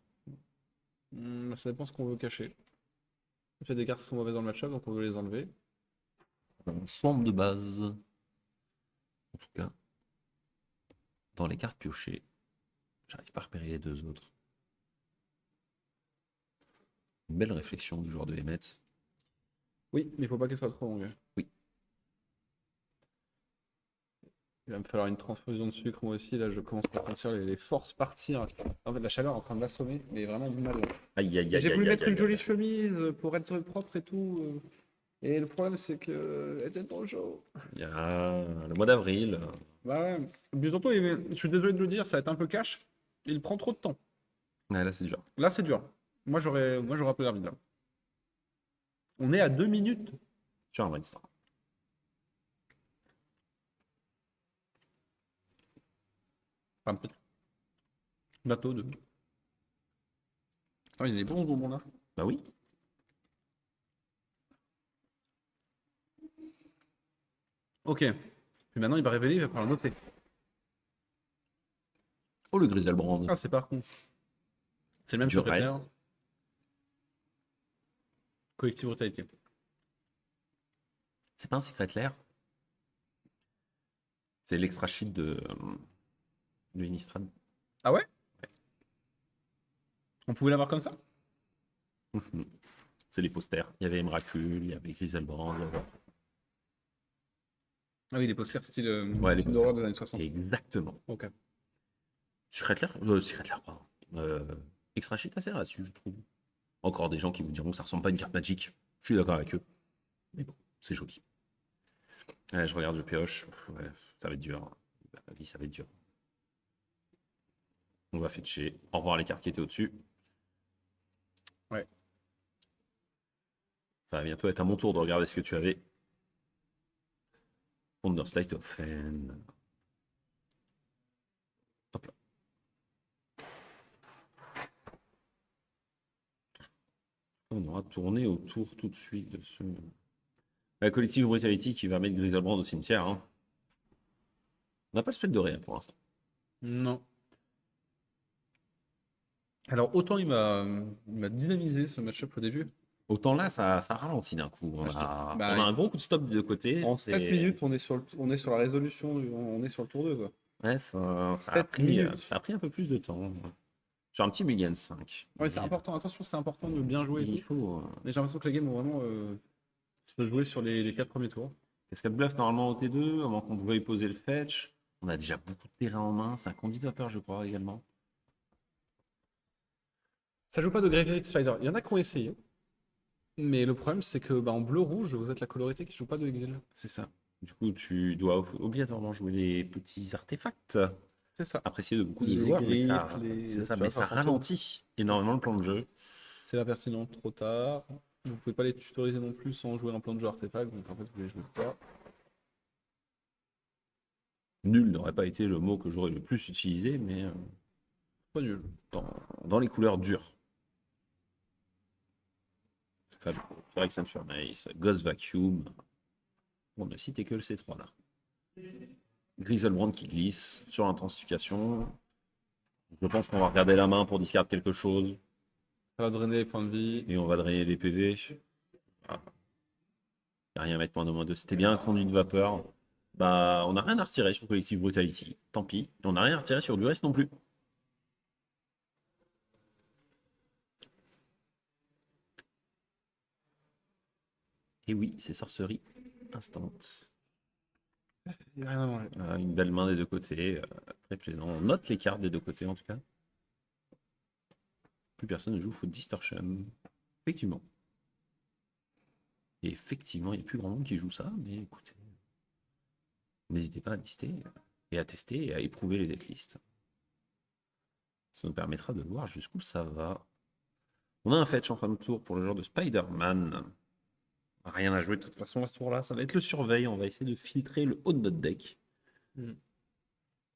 Ça dépend ce qu'on veut cacher. Il y a des cartes qui sont mauvaises dans le match-up, donc on veut les enlever. Un swamp de base. En tout cas, dans les cartes piochées, j'arrive pas à repérer les deux autres. Une belle réflexion du joueur de Emmet. Oui, mais il faut pas qu'elle soit trop longue. Oui. Il va me falloir une transfusion de sucre, moi aussi. Là, je commence à sentir les forces partir. En fait, la chaleur est en train de l'assommer, mais vraiment du mal. Aïe, aïe, Et aïe, j'ai voulu aïe, mettre aïe, une jolie aïe. chemise pour être propre et tout. Et le problème, c'est que elle était trop chaud. Il y a le mois d'avril. Bah ouais. Mais surtout, je suis désolé de le dire, ça va être un peu cash. Il prend trop de temps. Ouais, là, c'est dur. Là, c'est dur. Moi, j'aurais appelé l'arbitre là. On est à 2 minutes. Sur un brainstorm. Enfin, peut-être. Bientôt 2. Ah, il y a des bons bonbons là. Bah oui. Ok. Puis maintenant, il va révéler, il va falloir noter. Oh, le Griselbrand. Ah, c'est par contre. C'est le même Du secrétaire. reste. Collective brutalité. C'est pas un secret l'air. C'est l'extra sheet de Innistrad. Ah ouais? On pouvait l'avoir comme ça? C'est les posters. Il y avait Emrakul, il y avait Griselbrand, il y avait... Ah oui, les posters style Ouais, les film d'horreur des posters. années 60. Exactement. Ok. Secret Lair, pardon. Extra Shit assez là-dessus, je trouve. Encore des gens qui vous diront que ça ressemble pas à une carte Magic. Je suis d'accord avec eux. Mais bon, c'est joli. Ouais, je regarde, je pioche. Ouais, ça va être dur. La vie, ça va être dur. On va fetcher. Au revoir les cartes qui étaient au-dessus. Ouais. Ça va bientôt être à mon tour de regarder ce que tu avais. Underslight of Fen. Hop là. On aura tourné autour tout de suite de ce. La collective Brutality qui va mettre Griselbrand au cimetière. Hein. On n'a pas le spectre de rien pour l'instant. Non. Alors, autant il m'a dynamisé ce match-up au début. Autant là, ça ralentit d'un coup. On Ah, a, bah, on a un gros coup de stop de côté. en C'est- 7 minutes, on est sur la résolution, on est sur le tour 2, quoi. Ouais, ça a 7 pris, minutes. ça a pris un peu plus de temps. Sur un petit Mulligan 5. Ouais, c'est important. Attention, c'est important de bien jouer et Il tout. faut. Mais j'ai l'impression que les games ont vraiment se jouer sur les 4 premiers tours. Cascade Bluff normalement au T2, avant qu'on veuille poser le fetch. On a déjà beaucoup de terrain en main. C'est un conduit vapeur, je crois, également. Ça joue pas de Graveyard Slider. Il y en a qui ont essayé. Mais le problème, c'est que en bleu-rouge, vous êtes la colorité qui joue pas de Exil. C'est ça. Du coup, tu dois obligatoirement jouer les petits artefacts C'est ça. appréciés de beaucoup de Les joueurs, mais ça, griffes, les- c'est ça, tu mais vois, ça par contre, ralentit énormément le plan de jeu. C'est la pertinente trop tard. Vous pouvez pas les tutoriser non plus sans jouer un plan de jeu artefact. Donc en fait, vous les jouez pas. Nul n'aurait pas été le mot que j'aurais le plus utilisé, mais Pas nul. dans les couleurs dures. Phyrexian Furnace, Ghost Vacuum. On ne citait que le C3 là. Griselbrand qui glisse sur l'intensification. Je pense qu'on va regarder la main pour discard quelque chose. Ça va drainer les points de vie. Et on va drainer les PV. Ah. Y a rien à mettre -2. C'était bien un conduit de vapeur. Bah, on n'a rien à retirer sur Collective Brutality. Tant pis. Et on n'a rien à retirer sur du reste non plus. Et oui, c'est sorcerie instant. Il y a rien à manger. Une belle main des deux côtés. Très plaisant. On note les cartes des deux côtés en tout cas. Plus personne ne joue Foot Distortion. Effectivement. Et effectivement, il n'y a plus grand monde qui joue ça, mais écoutez, n'hésitez pas à lister et à tester et à éprouver les decklists. Ça nous permettra de voir jusqu'où ça va. On a un fetch en fin de tour pour le genre de Spider-Man. Rien à jouer de toute façon à ce tour-là. Ça va être le surveil. On va essayer de filtrer le haut de notre deck.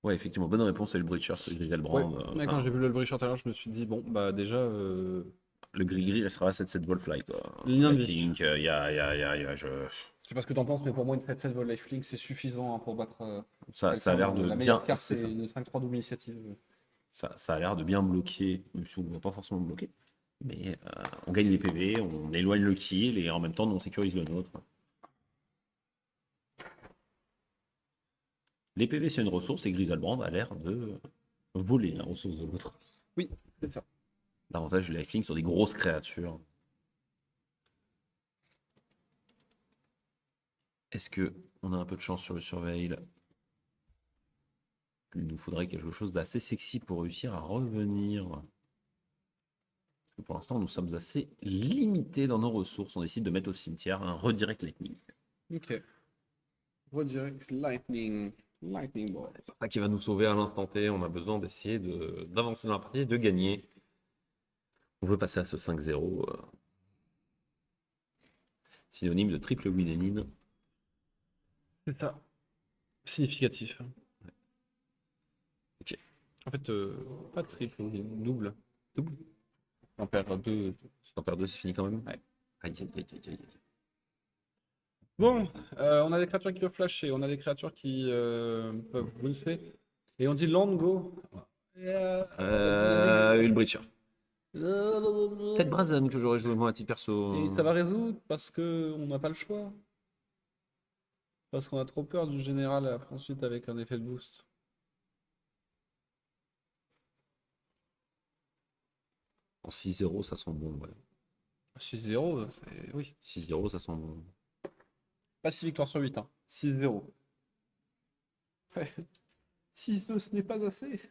Ouais, effectivement, bonne réponse, c'est le Breacher, c'est le Griselbrand. Mais quand j'ai vu le Breacher tout à l'heure, je me suis dit, bon, bah déjà. Le gris-gris restera 7-7 Wolfly, quoi. Lien de vie. Link, Je sais pas ce que t'en penses, mais pour moi, une 7-7 Vol Lifelink, c'est suffisant pour battre. Ça a l'air de La bien. meilleure carte, C'est c'est ça. une 5-3 double initiative. Ça a l'air de bien bloquer, même si on ne va pas forcément bloquer. Mais on gagne les PV, on éloigne le kill et en même temps on sécurise le nôtre. Les PV c'est une ressource et Griselbrand a l'air de voler la ressource de l'autre. Oui, c'est ça. L'avantage du lifelink sur des grosses créatures. Est-ce que on a un peu de chance sur le surveil? Il nous faudrait quelque chose d'assez sexy pour réussir à revenir. Parce que pour l'instant, nous sommes assez limités dans nos ressources. On décide de mettre au cimetière un redirect lightning. Ok. Redirect Lightning. Lightning Ball. C'est ça qui va nous sauver à l'instant T. On a besoin d'essayer d'avancer dans la partie et de gagner. On veut passer à ce 5-0. Synonyme de triple win and in. C'est ça. Significatif. Ok. En fait, pas triple, double. Double. On perd 2. Si t'en perds 2, c'est fini quand même. Ouais. Aïe, aïe, aïe, aïe, aïe. Bon, on a des créatures qui peuvent flasher, on a des créatures qui peuvent bouncer. Et on dit land go. Une breacher. Peut-être Peut-être Brazen que j'aurais joué moi à titre perso. Et ça va résoudre parce que on n'a pas le choix. Parce qu'on a trop peur du général ensuite avec un effet de boost. En 6-0, ça sent bon, ouais. 6-0, c'est... Oui. 6-0, ça sent bon. Pas 6 victoires sur 8, hein. 6-0. Ouais. 6-2, ce n'est pas assez.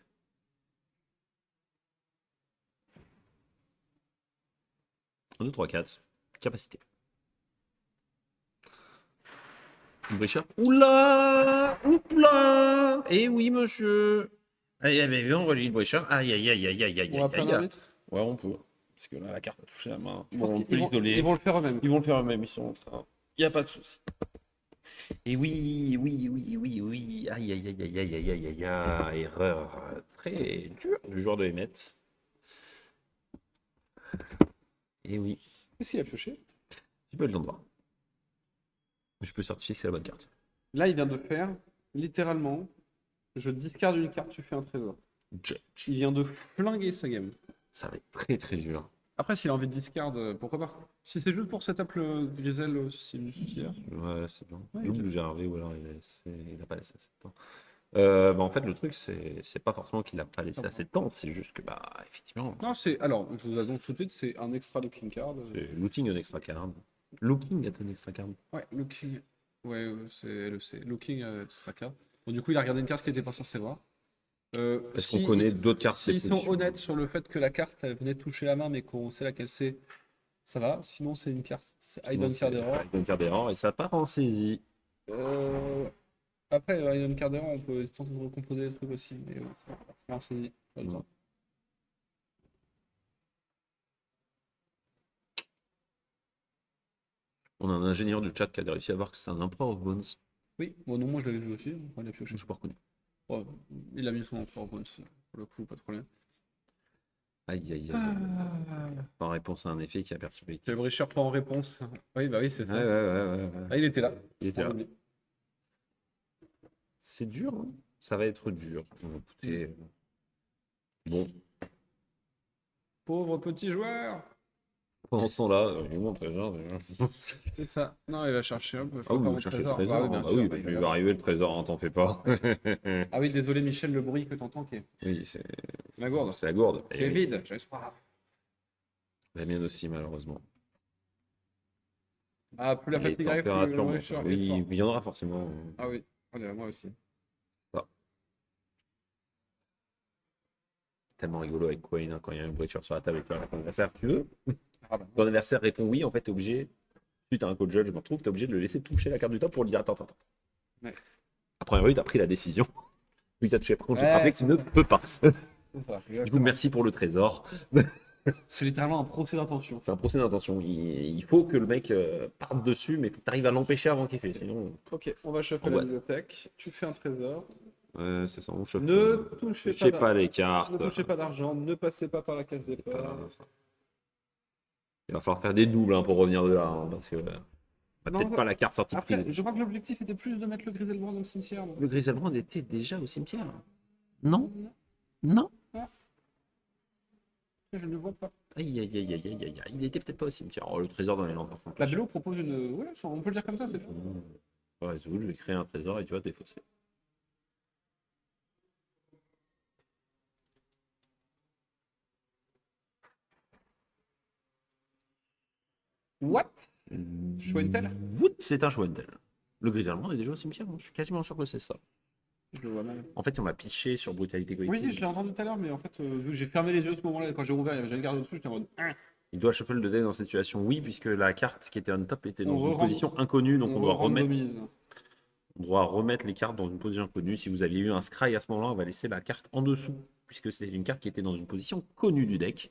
1, 2, 3, 4. Capacité. Une Bréchard. Oula! Oula! Eh oui, monsieur! Aïe, aïe, aïe, on relie le Bréchard. Aïe, aïe, aïe, aïe, aïe, aïe, On va aïe, prendre aïe. un arbitre. Ouais, on peut. Parce que là, la carte a touché la main. Je Bon, pense on qu'ils peut l'isoler. ils vont le faire eux-mêmes. Ils vont le faire eux-mêmes, ils sont en train. Il n'y a pas de souci. Et oui, oui, oui, oui, oui. Aïe, aïe, aïe, aïe, aïe, aïe, aïe, aïe, aïe. Erreur très dure du joueur de Emmett. Et oui, Qu'est-ce qu'il a pioché? j'ai pas eu le temps de voir. Je peux certifier que c'est la bonne carte. Là, il vient de faire, littéralement, je discarde une carte, tu fais un trésor. Judge. Il vient de flinguer sa game. Ça va être très, très dur. Après, s'il a envie de discard, pourquoi pas? Si c'est juste pour setup le Grisel, c'est juste hier. Ouais, c'est bien. Ouais, J'oublie ok. que j'ai Harvey ou alors il a pas laissé assez de temps. Bah, en fait, le truc, c'est pas forcément qu'il a pas laissé assez de temps, c'est juste que, bah, effectivement, Non, c'est. Alors, je vous annonce tout de suite, c'est un extra looking card. c'est looting un extra card. Looking est un extra card. Ouais, looking. Ouais, c'est LEC. Looking extra card. Bon, du coup, il a regardé une carte qu'il n'était pas censé voir. Est-ce qu'on connaît d'autres cartes S'ils sont positions honnêtes sur le fait que la carte, elle venait de toucher la main, mais qu'on sait laquelle c'est, ça va. Sinon, c'est une carte. C'est Sinon, Hidden Card c'est Error. Hidden Card Error et ça part en saisie. Ouais. Après, Hidden Card Error, on peut tenter de recomposer des trucs aussi, mais ça va forcément saisi. Pas le temps. On a un ingénieur du chat qui a réussi à voir que c'est un Emperor of Bones. Oui, bon, non, moi je l'avais vu aussi, on l'a Je pioché. ne suis pas reconnu. Ouais, il a mis son empereur bonus, pour le coup, pas de problème. Aïe, aïe, aïe, aïe. En réponse à un effet qui a perturbé. Quel Brecher pas en réponse. Oui, bah oui, c'est Ouais, ça. ouais, ouais, ouais. Ah, il était là. Il était On là. l'oublie. C'est dur, hein. Ça va être dur. Bon, écoutez, bon, Pauvre petit joueur. pendant ce temps-là, il montre déjà. C'est ça. Non, il va chercher un peu. Je Ah vois oui, pas vous mon cherchez le trésor. trésor. Bah oui, bien Bah sûr, oui, bah, parce il qu'il va va l'avoir. arriver le trésor, hein, t'en fais pas. Ah oui, désolé Michel, le bruit que t'entends, Oui, c'est c'est ma gourde. la gourde. Qui est vide, j'espère. La mienne aussi, malheureusement. Ah, plus la Les fatigue arrive, plus le températures, bon, Brecher est oui, fort. il y en aura forcément. Ah oui, allez, moi aussi. Ça. Tellement rigolo avec Queen, hein, quand il y a une breacher sur la table avec ton adversaire. Tu veux? Ah bah, Ton adversaire répond oui, en fait, t'es obligé. Suite à un code judge, je me retrouve, t'es obligé de le laisser toucher la carte du top pour lui dire attends, attends, attends. Ouais. Après, oui, t'as pris la décision. Oui, t'as touché. Par contre, je vais te Ouais, rappeler que tu c'est ne ça. peux pas. c'est ça. Du coup, Exactement. merci pour le trésor. C'est littéralement un procès d'intention. C'est un procès d'intention. Il faut que le mec parte dessus, mais faut que tu arrives à l'empêcher avant qu'il fait. Sinon, Ok, on va chauffer la Angoisse. bibliothèque. Tu fais un trésor. c'est ça, on chauffe. Ne touchez Touchez pas pas les Ne cartes. touchez pas d'argent, ne passez pas par la case C'est départ. pas- Il va falloir faire des doubles hein, pour revenir de là. Hein, parce que Non, peut-être pas la carte sortie de Après, prise. je crois que l'objectif était plus de mettre le Griselbrand dans le cimetière. donc. Le Griselbrand était déjà au cimetière. Non, non. Je ne vois pas. Aïe, aïe, aïe, aïe, aïe, aïe, aïe. Il était peut-être pas au cimetière. Oh, le trésor dans les lanternes. La Bélo propose une. Ouais, on peut le dire comme ça, c'est fait. Ouais, Zoul, je vais créer un trésor et tu vas défausser. What? Schwentel? C'est un Schwentel. Le Griselbrand est déjà au cimetière. Je suis quasiment sûr que c'est ça. Je le vois mal. En fait, on m'a piché sur brutalité collective. Oui, je l'ai entendu tout à l'heure, mais en fait, vu que j'ai fermé les yeux à ce moment-là, quand j'ai rouvert, il y avait déjà une garde dessus, j'étais en mode. Il doit shuffle le deck dans cette situation. Oui, puisque la carte qui était on top était dans On une re-rend- position inconnue, donc on doit remettre. randomise. On doit remettre les cartes dans une position connue. Si vous aviez eu un scry à ce moment-là, on va laisser la carte en dessous, puisque c'est une carte qui était dans une position connue du deck.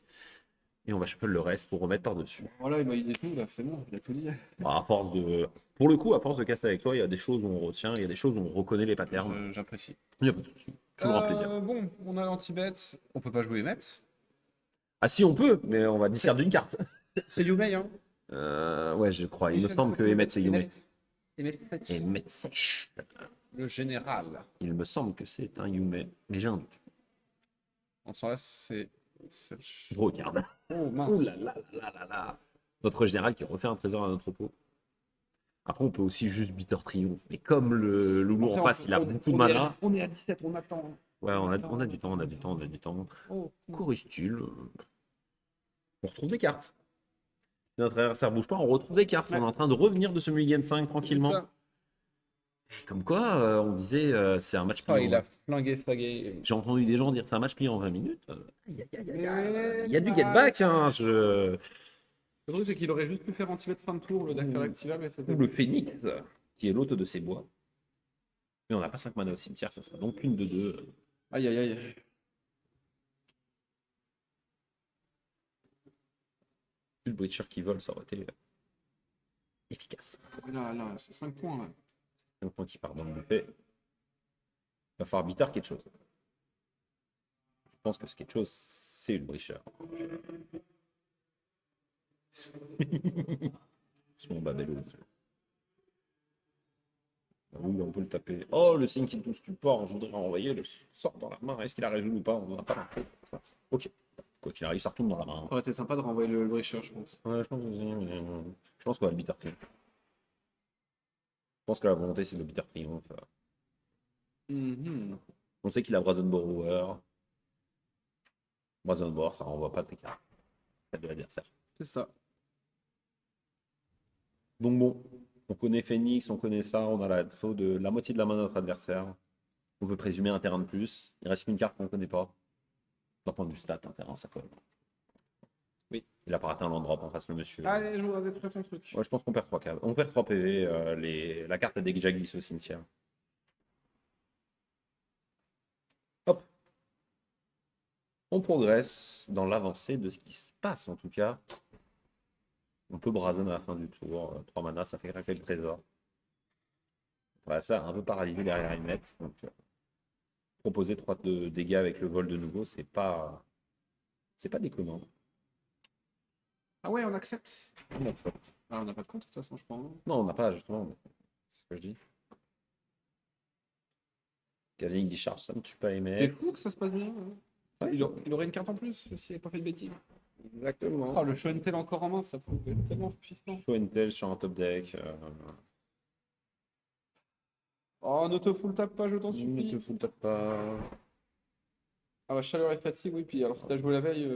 Et on va shuffle le reste pour remettre par-dessus. Voilà, il m'a dit tout, là, c'est bon, il a tout dit. Bah, à force de... Pour le coup, à force de casser avec toi, il y a des choses où on retient, il y a des choses où on reconnaît les patterns. J'apprécie. Il n'y a pas de souci. Toujours un plaisir. Bon, on a l'anti-bet, on peut pas jouer Emmet. Ah si, on peut, mais on va discarder une carte. C'est Yumei, hein. Ouais, je crois. Il me semble que Emmet, c'est Yume. Emmet Sech. Emmet sèche. Le général. Il me semble que c'est un Yume, mais j'ai un doute. En ce là c'est Sech. Gros card. Oh mince. Ouh là là là là là. Notre général qui refait un trésor à notre pot. Après, on peut aussi juste Bitter Triomphe. Mais comme le loulou en face, il a beaucoup de mana. On est à 17, on attend. Ouais, on a du temps, on a du temps, on a du temps. Oh. Chorus-t-il On retrouve des cartes. Si notre adversaire bouge pas, on retrouve des cartes. Ouais. On est en train de revenir de ce mulligan 5 C'est tranquillement. ça. Comme quoi, on disait c'est un match Ah, plié il en... a flingué sa game. J'ai entendu des gens dire c'est un match plié en 20 minutes. Il Mais y a du get bah, back. Hein, Le truc, c'est qu'il aurait juste pu faire anti-bet fin de tour, le deck faire activer, mais c'était. Ou le phénix, qui est l'hôte de ces bois. Mais on n'a pas 5 mana au cimetière, ça sera donc une de deux. Aïe, aïe, aïe. Plus le Breacher qui vole, ça aurait été efficace. Là, c'est 5 points, là. 5 points qui partent dans le buffet. Il va falloir bitter quelque chose. Je pense que ce quelque chose, c'est le Breacher. Doucement, Babello, doucement. Ah oui, on peut le taper. Oh, le signe qui touche support, je voudrais envoyer le sort dans la main. Est-ce qu'il a résolu ou pas? On n'a pas l'info. Ok. Quoi qu'il arrive, ça retourne dans la main. Ça aurait été sympa de renvoyer le Breacher, je pense. Ouais, je pense qu'on va le bitter triomphe. Je pense que la volonté, c'est le bitter triomphe. Mhm. On sait qu'il a Brazen Borrower. Brazen Borrower, ça renvoie pas de tes cartes. Celle de l'adversaire. C'est ça. Donc bon, on connaît Phoenix, on connaît ça, on a la faute de la moitié de la main de notre adversaire. On peut présumer un terrain de plus. Il reste une carte qu'on ne connaît pas. D'un point de vue stat, un terrain, ça colle. Oui. Il a pas raté un land drop en face, le monsieur. Allez, je voudrais détruire ton truc. Ouais, je pense qu'on perd 3 caves. On perd 3 PV. La carte a déjà glissé au cimetière. Hop. On progresse dans l'avancée de ce qui se passe, en tout cas. On peut brazen à la fin du tour. 3 mana, ça fait craquer le trésor. Voilà, ça a un peu paralysé derrière une net. Donc, proposer 3 de dégâts avec le vol de nouveau, c'est pas déconnant. Ah ouais, on accepte. On accepte. Ah, on n'a pas de compte, de toute façon, je crois. Hein. Non, on n'a pas, justement. C'est ce que je dis. Kazink dit charge, ça ne tue pas les C'était mecs. fou que ça se passe bien. Hein. Ouais. Il aurait une carte en plus s'il n'avait pas fait de bêtises. Exactement. Oh, le show and tell encore en main, ça pouvait être tellement puissant. Show and tell sur un top deck. Oh, ne te full tape pas, je t'en Ne supplie. te fous peut-être pas. Ah, bah, chaleur et fatigue, oui. Puis alors, si t'as joué la veille.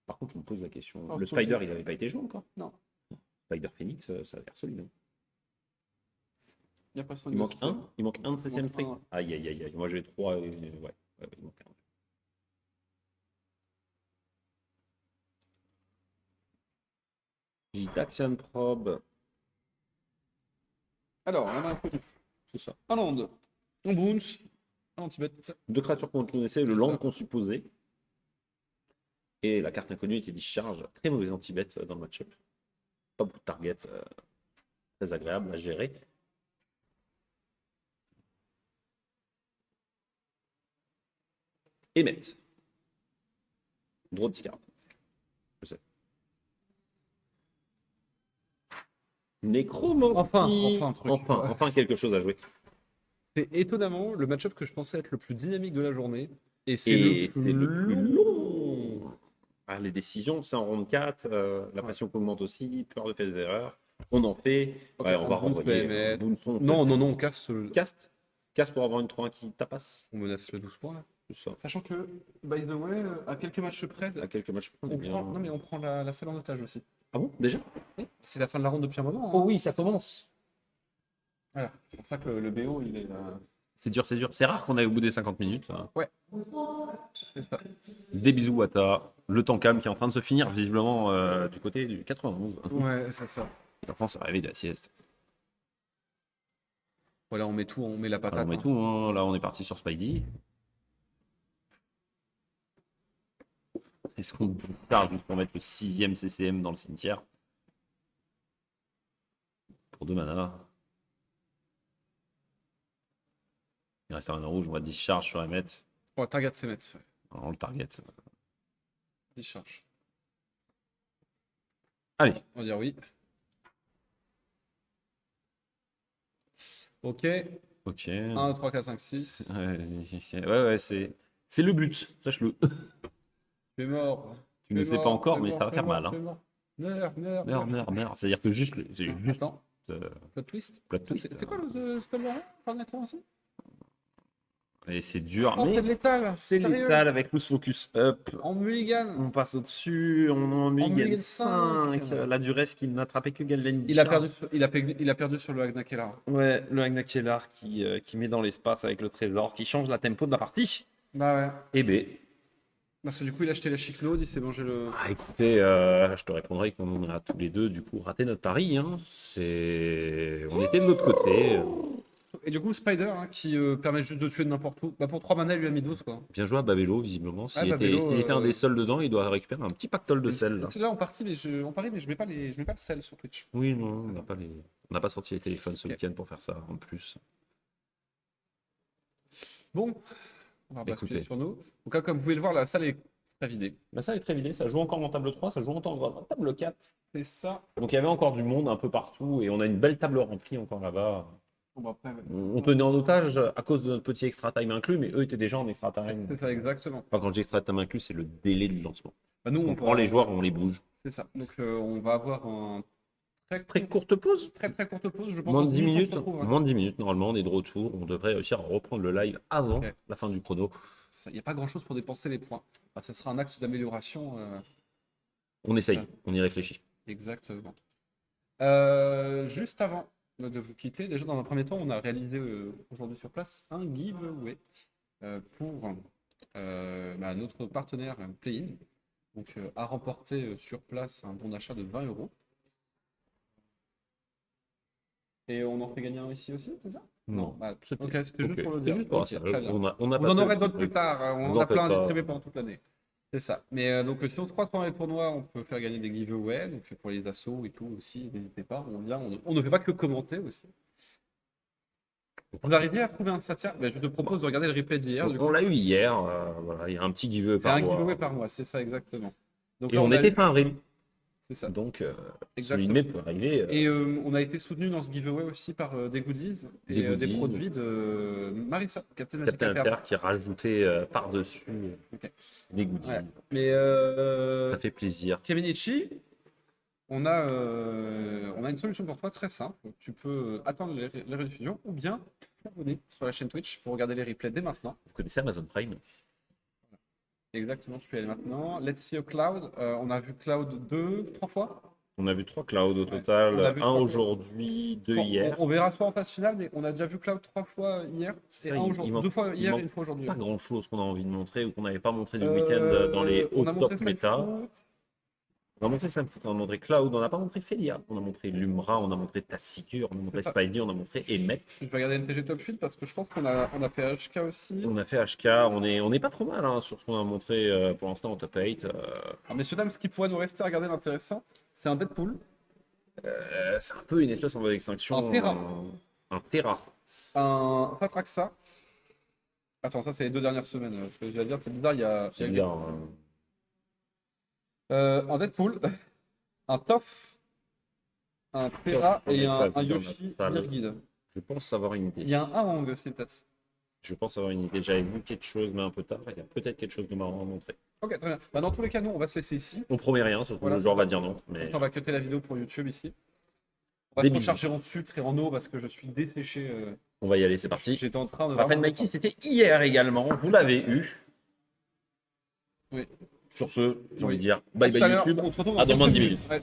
Par contre, je me pose la question. Oh, Le faut Spider, que- il n'avait pas été joué encore. Non. Spider Phoenix, ça a l'air solide. Hein. Il n'y a pas 5 Il manque un. Il manque un de CCM manque strict. un. Aïe, aïe, aïe, aïe. Moi, j'ai 3. Ouais, il manque un. Action Probe. Alors, la main inconnue. C'est ça. Un land. Un bounce. Un anti-bet. 2 créatures qu'on connaissait, le land qu'on supposait. Et la carte inconnue était discharge. Très mauvais anti-bet dans le match-up. Pas beaucoup de target. Très agréable à gérer. Emmet. Draw discard. Je sais. Nécromancie. Enfin un truc. Enfin quelque chose à jouer. C'est étonnamment le match-up que je pensais être le plus dynamique de la journée. Et c'est Et le c'est plus le plus long. long. Ah, les décisions, c'est en round 4. La pression qui augmente aussi. Peur de faire des erreurs. On en fait. Ok, Ouais, on va un bounce renvoyer. peut émettre. Bounson, Non, peut- non, non, on casse. Cast. Cast pour avoir une 3-1 qui tapasse. On menace le 12 points là. C'est ça. Sachant que, by the way, à quelques matchs près, À quelques matchs. on prend, non, mais on prend la salle en otage aussi. Ah bon, déjà? Oui, c'est la fin de la ronde depuis un moment. Hein. Oh oui, ça commence. Voilà. C'est pour ça que le BO, il est là. C'est dur, c'est dur. C'est rare qu'on aille au bout des 50 minutes. Hein. C'est ça. Des bisous, Wata. Le temps calme qui est en train de se finir, visiblement, du côté du 91. Ouais, c'est ça. Les enfants se réveillent de la sieste. Voilà, on met tout, on met la patate. Alors, on met hein. tout. Hein. Là, on est parti sur Spidey. Est-ce qu'on charge juste pour mettre le 6e CCM dans le cimetière? Pour 2 mana. Il reste un mana rouge, on va discharge sur Emmet. Oh, target c'est mettre. Alors, le target. Il charge. Allez. On va dire oui. Ok. Ok. 1, 3, 4, 5, 6. Ouais, c'est le but, sache-le. Tu es mort. Tu ne sais pas encore, mais ça va faire mal. Hein. Meurs. Meurs. C'est-à-dire que juste, c'est juste Attends, plot twist. plot twist. C'est quoi le spell là? Par nécromancie? Et c'est dur, Oh, mais c'est de l'étal. c'est Sérieux létal avec Loose Focus Up. En mulligan. On passe au-dessus, on est en mulligan mulligan 5. 5. La Duresse qui n'attrapait que Galvan Il a perdu, il a perdu sur le Agna Kellar. Ouais, le Agna Kellar qui met dans l'espace avec le trésor, qui change la tempo de la partie. Bah ouais. Et B. Parce que du coup, il a acheté la Chiclaude, il s'est mangé le. Ah, écoutez, je te répondrai qu'on a tous les deux du coup raté notre pari. Hein. On était de l'autre côté. Et du coup, Spider, hein, qui permet juste de tuer de n'importe où. Bah pour 3 mana, il lui a mis 12 quoi. Bien joué à Babello, visiblement. S'il Ah, Babello, était un des seuls dedans, il doit récupérer un petit pactole de sel. Là. C'est là, on parie, mais je mets pas je mets pas le sel sur Twitch. Oui, non, on n'a pas sorti les téléphones ce Ok. week-end pour faire ça en plus. Bon, on va basculer Écoutez. sur nous. Donc là, comme vous pouvez le voir, la salle est très vidée. Bah, ça est très vidé, ça joue encore en table 3, ça joue encore en table 4. C'est ça. Donc il y avait encore du monde un peu partout et on a une belle table remplie encore là-bas. Bon, bah, après, ouais. On tenait en otage à cause de notre petit extra time inclus, mais eux étaient déjà en extra time. C'est ça, exactement. Enfin, quand je dis extra time inclus, c'est le délai de lancement. Bah, nous, On prend les joueurs, on les bouge. C'est ça. Donc, on va avoir un Très courte pause. très courte pause. Je pense Moins dans de 10 on se minutes. retrouve, hein. Moins de 10 minutes, normalement, on est de retour. On devrait réussir à reprendre le live avant Ok. la fin du chrono. Il n'y a pas grand chose pour dépenser les points. Bah, ça sera un axe d'amélioration. On essaye, Ça. on y réfléchit. Exactement. Juste avant de vous quitter, déjà dans un premier temps, on a réalisé aujourd'hui sur place un giveaway pour notre partenaire Play-in. Donc, à remporter sur place un bon d'achat de 20 €. Et on en fait gagner un ici aussi, c'est ça? Non, Bah, c'était- ok, c'était juste ok, pour le c'est dire. juste pour Ok, ça. très bien. On a On passé en le aurait petit d'autres truc. plus tard, hein, on Vous en en a plein à faites pas. distribuer pendant toute l'année. C'est ça. Mais donc, si on se croise pendant les tournois, on peut faire gagner des giveaways. Donc, pour les assos et tout aussi, n'hésitez pas. On vient, on ne fait pas que commenter aussi. Vous arrivez à trouver un Satya? Je te propose de regarder le replay d'hier. Du coup. On l'a eu hier. Voilà, il y a un petit giveaway C'est par un mois. giveaway par mois, c'est ça exactement. Donc Et là, on a était eu- fin avril. C'est ça. Donc, Exactement. celui de mai peut arriver. Et on a été soutenu dans ce giveaway aussi par des goodies et Des des goodies. produits de Marissa, Captain Magic Captain Alter. Alter qui rajoutait par-dessus Ok. les goodies. Ouais. Mais Ça fait plaisir. Kevinichi, on a une solution pour toi très simple. Tu peux attendre les rediffusions ou bien t'abonner sur la chaîne Twitch pour regarder les replays dès maintenant. Vous connaissez Amazon Prime? Exactement, tu peux y aller maintenant. Let's see a Cloud. On a vu Cloud 3 fois. On a vu 3 clouds au On a total. vu Un 3 clouds. aujourd'hui, 2 Bon, hier. on verra soit en phase finale, mais on a déjà vu Cloud 3 fois hier. C'est Et ça, un il aujourd'hui. manque- 2 fois il hier manque et une fois aujourd'hui. Pas grand chose qu'on a envie de montrer ou qu'on n'avait pas montré du week-end dans les On hauts a montré top Snap méta. Foot. On a montré Samfoot, on a montré Cloud, on n'a pas montré Felia, on a montré Lumra, on a montré Tassigur, on a montré C'est ça. Spidey, on a montré Emmet. Je vais regarder NTG Top 8 parce que je pense qu'on a fait HK aussi. On a fait HK, on est pas trop mal hein, sur ce qu'on a montré pour l'instant en top 8. Alors, messieurs, dames, ce qui pourrait nous rester à regarder d'intéressant, c'est un Deadpool, C'est un peu une espèce en voie d'extinction. Un Terra. Un Terra. un Fatraxa. Attends, ça, c'est les 2 dernières semaines. Ce que je vais dire, c'est bizarre. C'est bien. hein. Un Deadpool, un Toph, un Terra J'en ai et pas un vu dans la Yoshi salle. Mirguide. Je pense avoir une idée. Il y a un Ahang aussi, peut-être. Je pense avoir une idée. J'avais vu quelque chose, mais un peu tard. Il y a peut-être quelque chose de marrant à montrer. Ok, très bien. Bah, dans tous les cas, nous, on va se laisser ici. On promet rien, sauf que Voilà, le c'est joueur ça. va dire non. Mais On va cutter la vidéo pour YouTube ici. On va Des se bisous. recharger en sucre et en eau parce que je suis desséché. on va y aller, c'est parti. J'étais en train de. Rappel vraiment- Mikey, c'était hier également. Vous l'avez eu. Oui. Sur ce, j'ai envie Oui. de dire À bye tout bye à l'heure. YouTube. On se retrouve À dans moins de 10 quelques minutes. Ouais.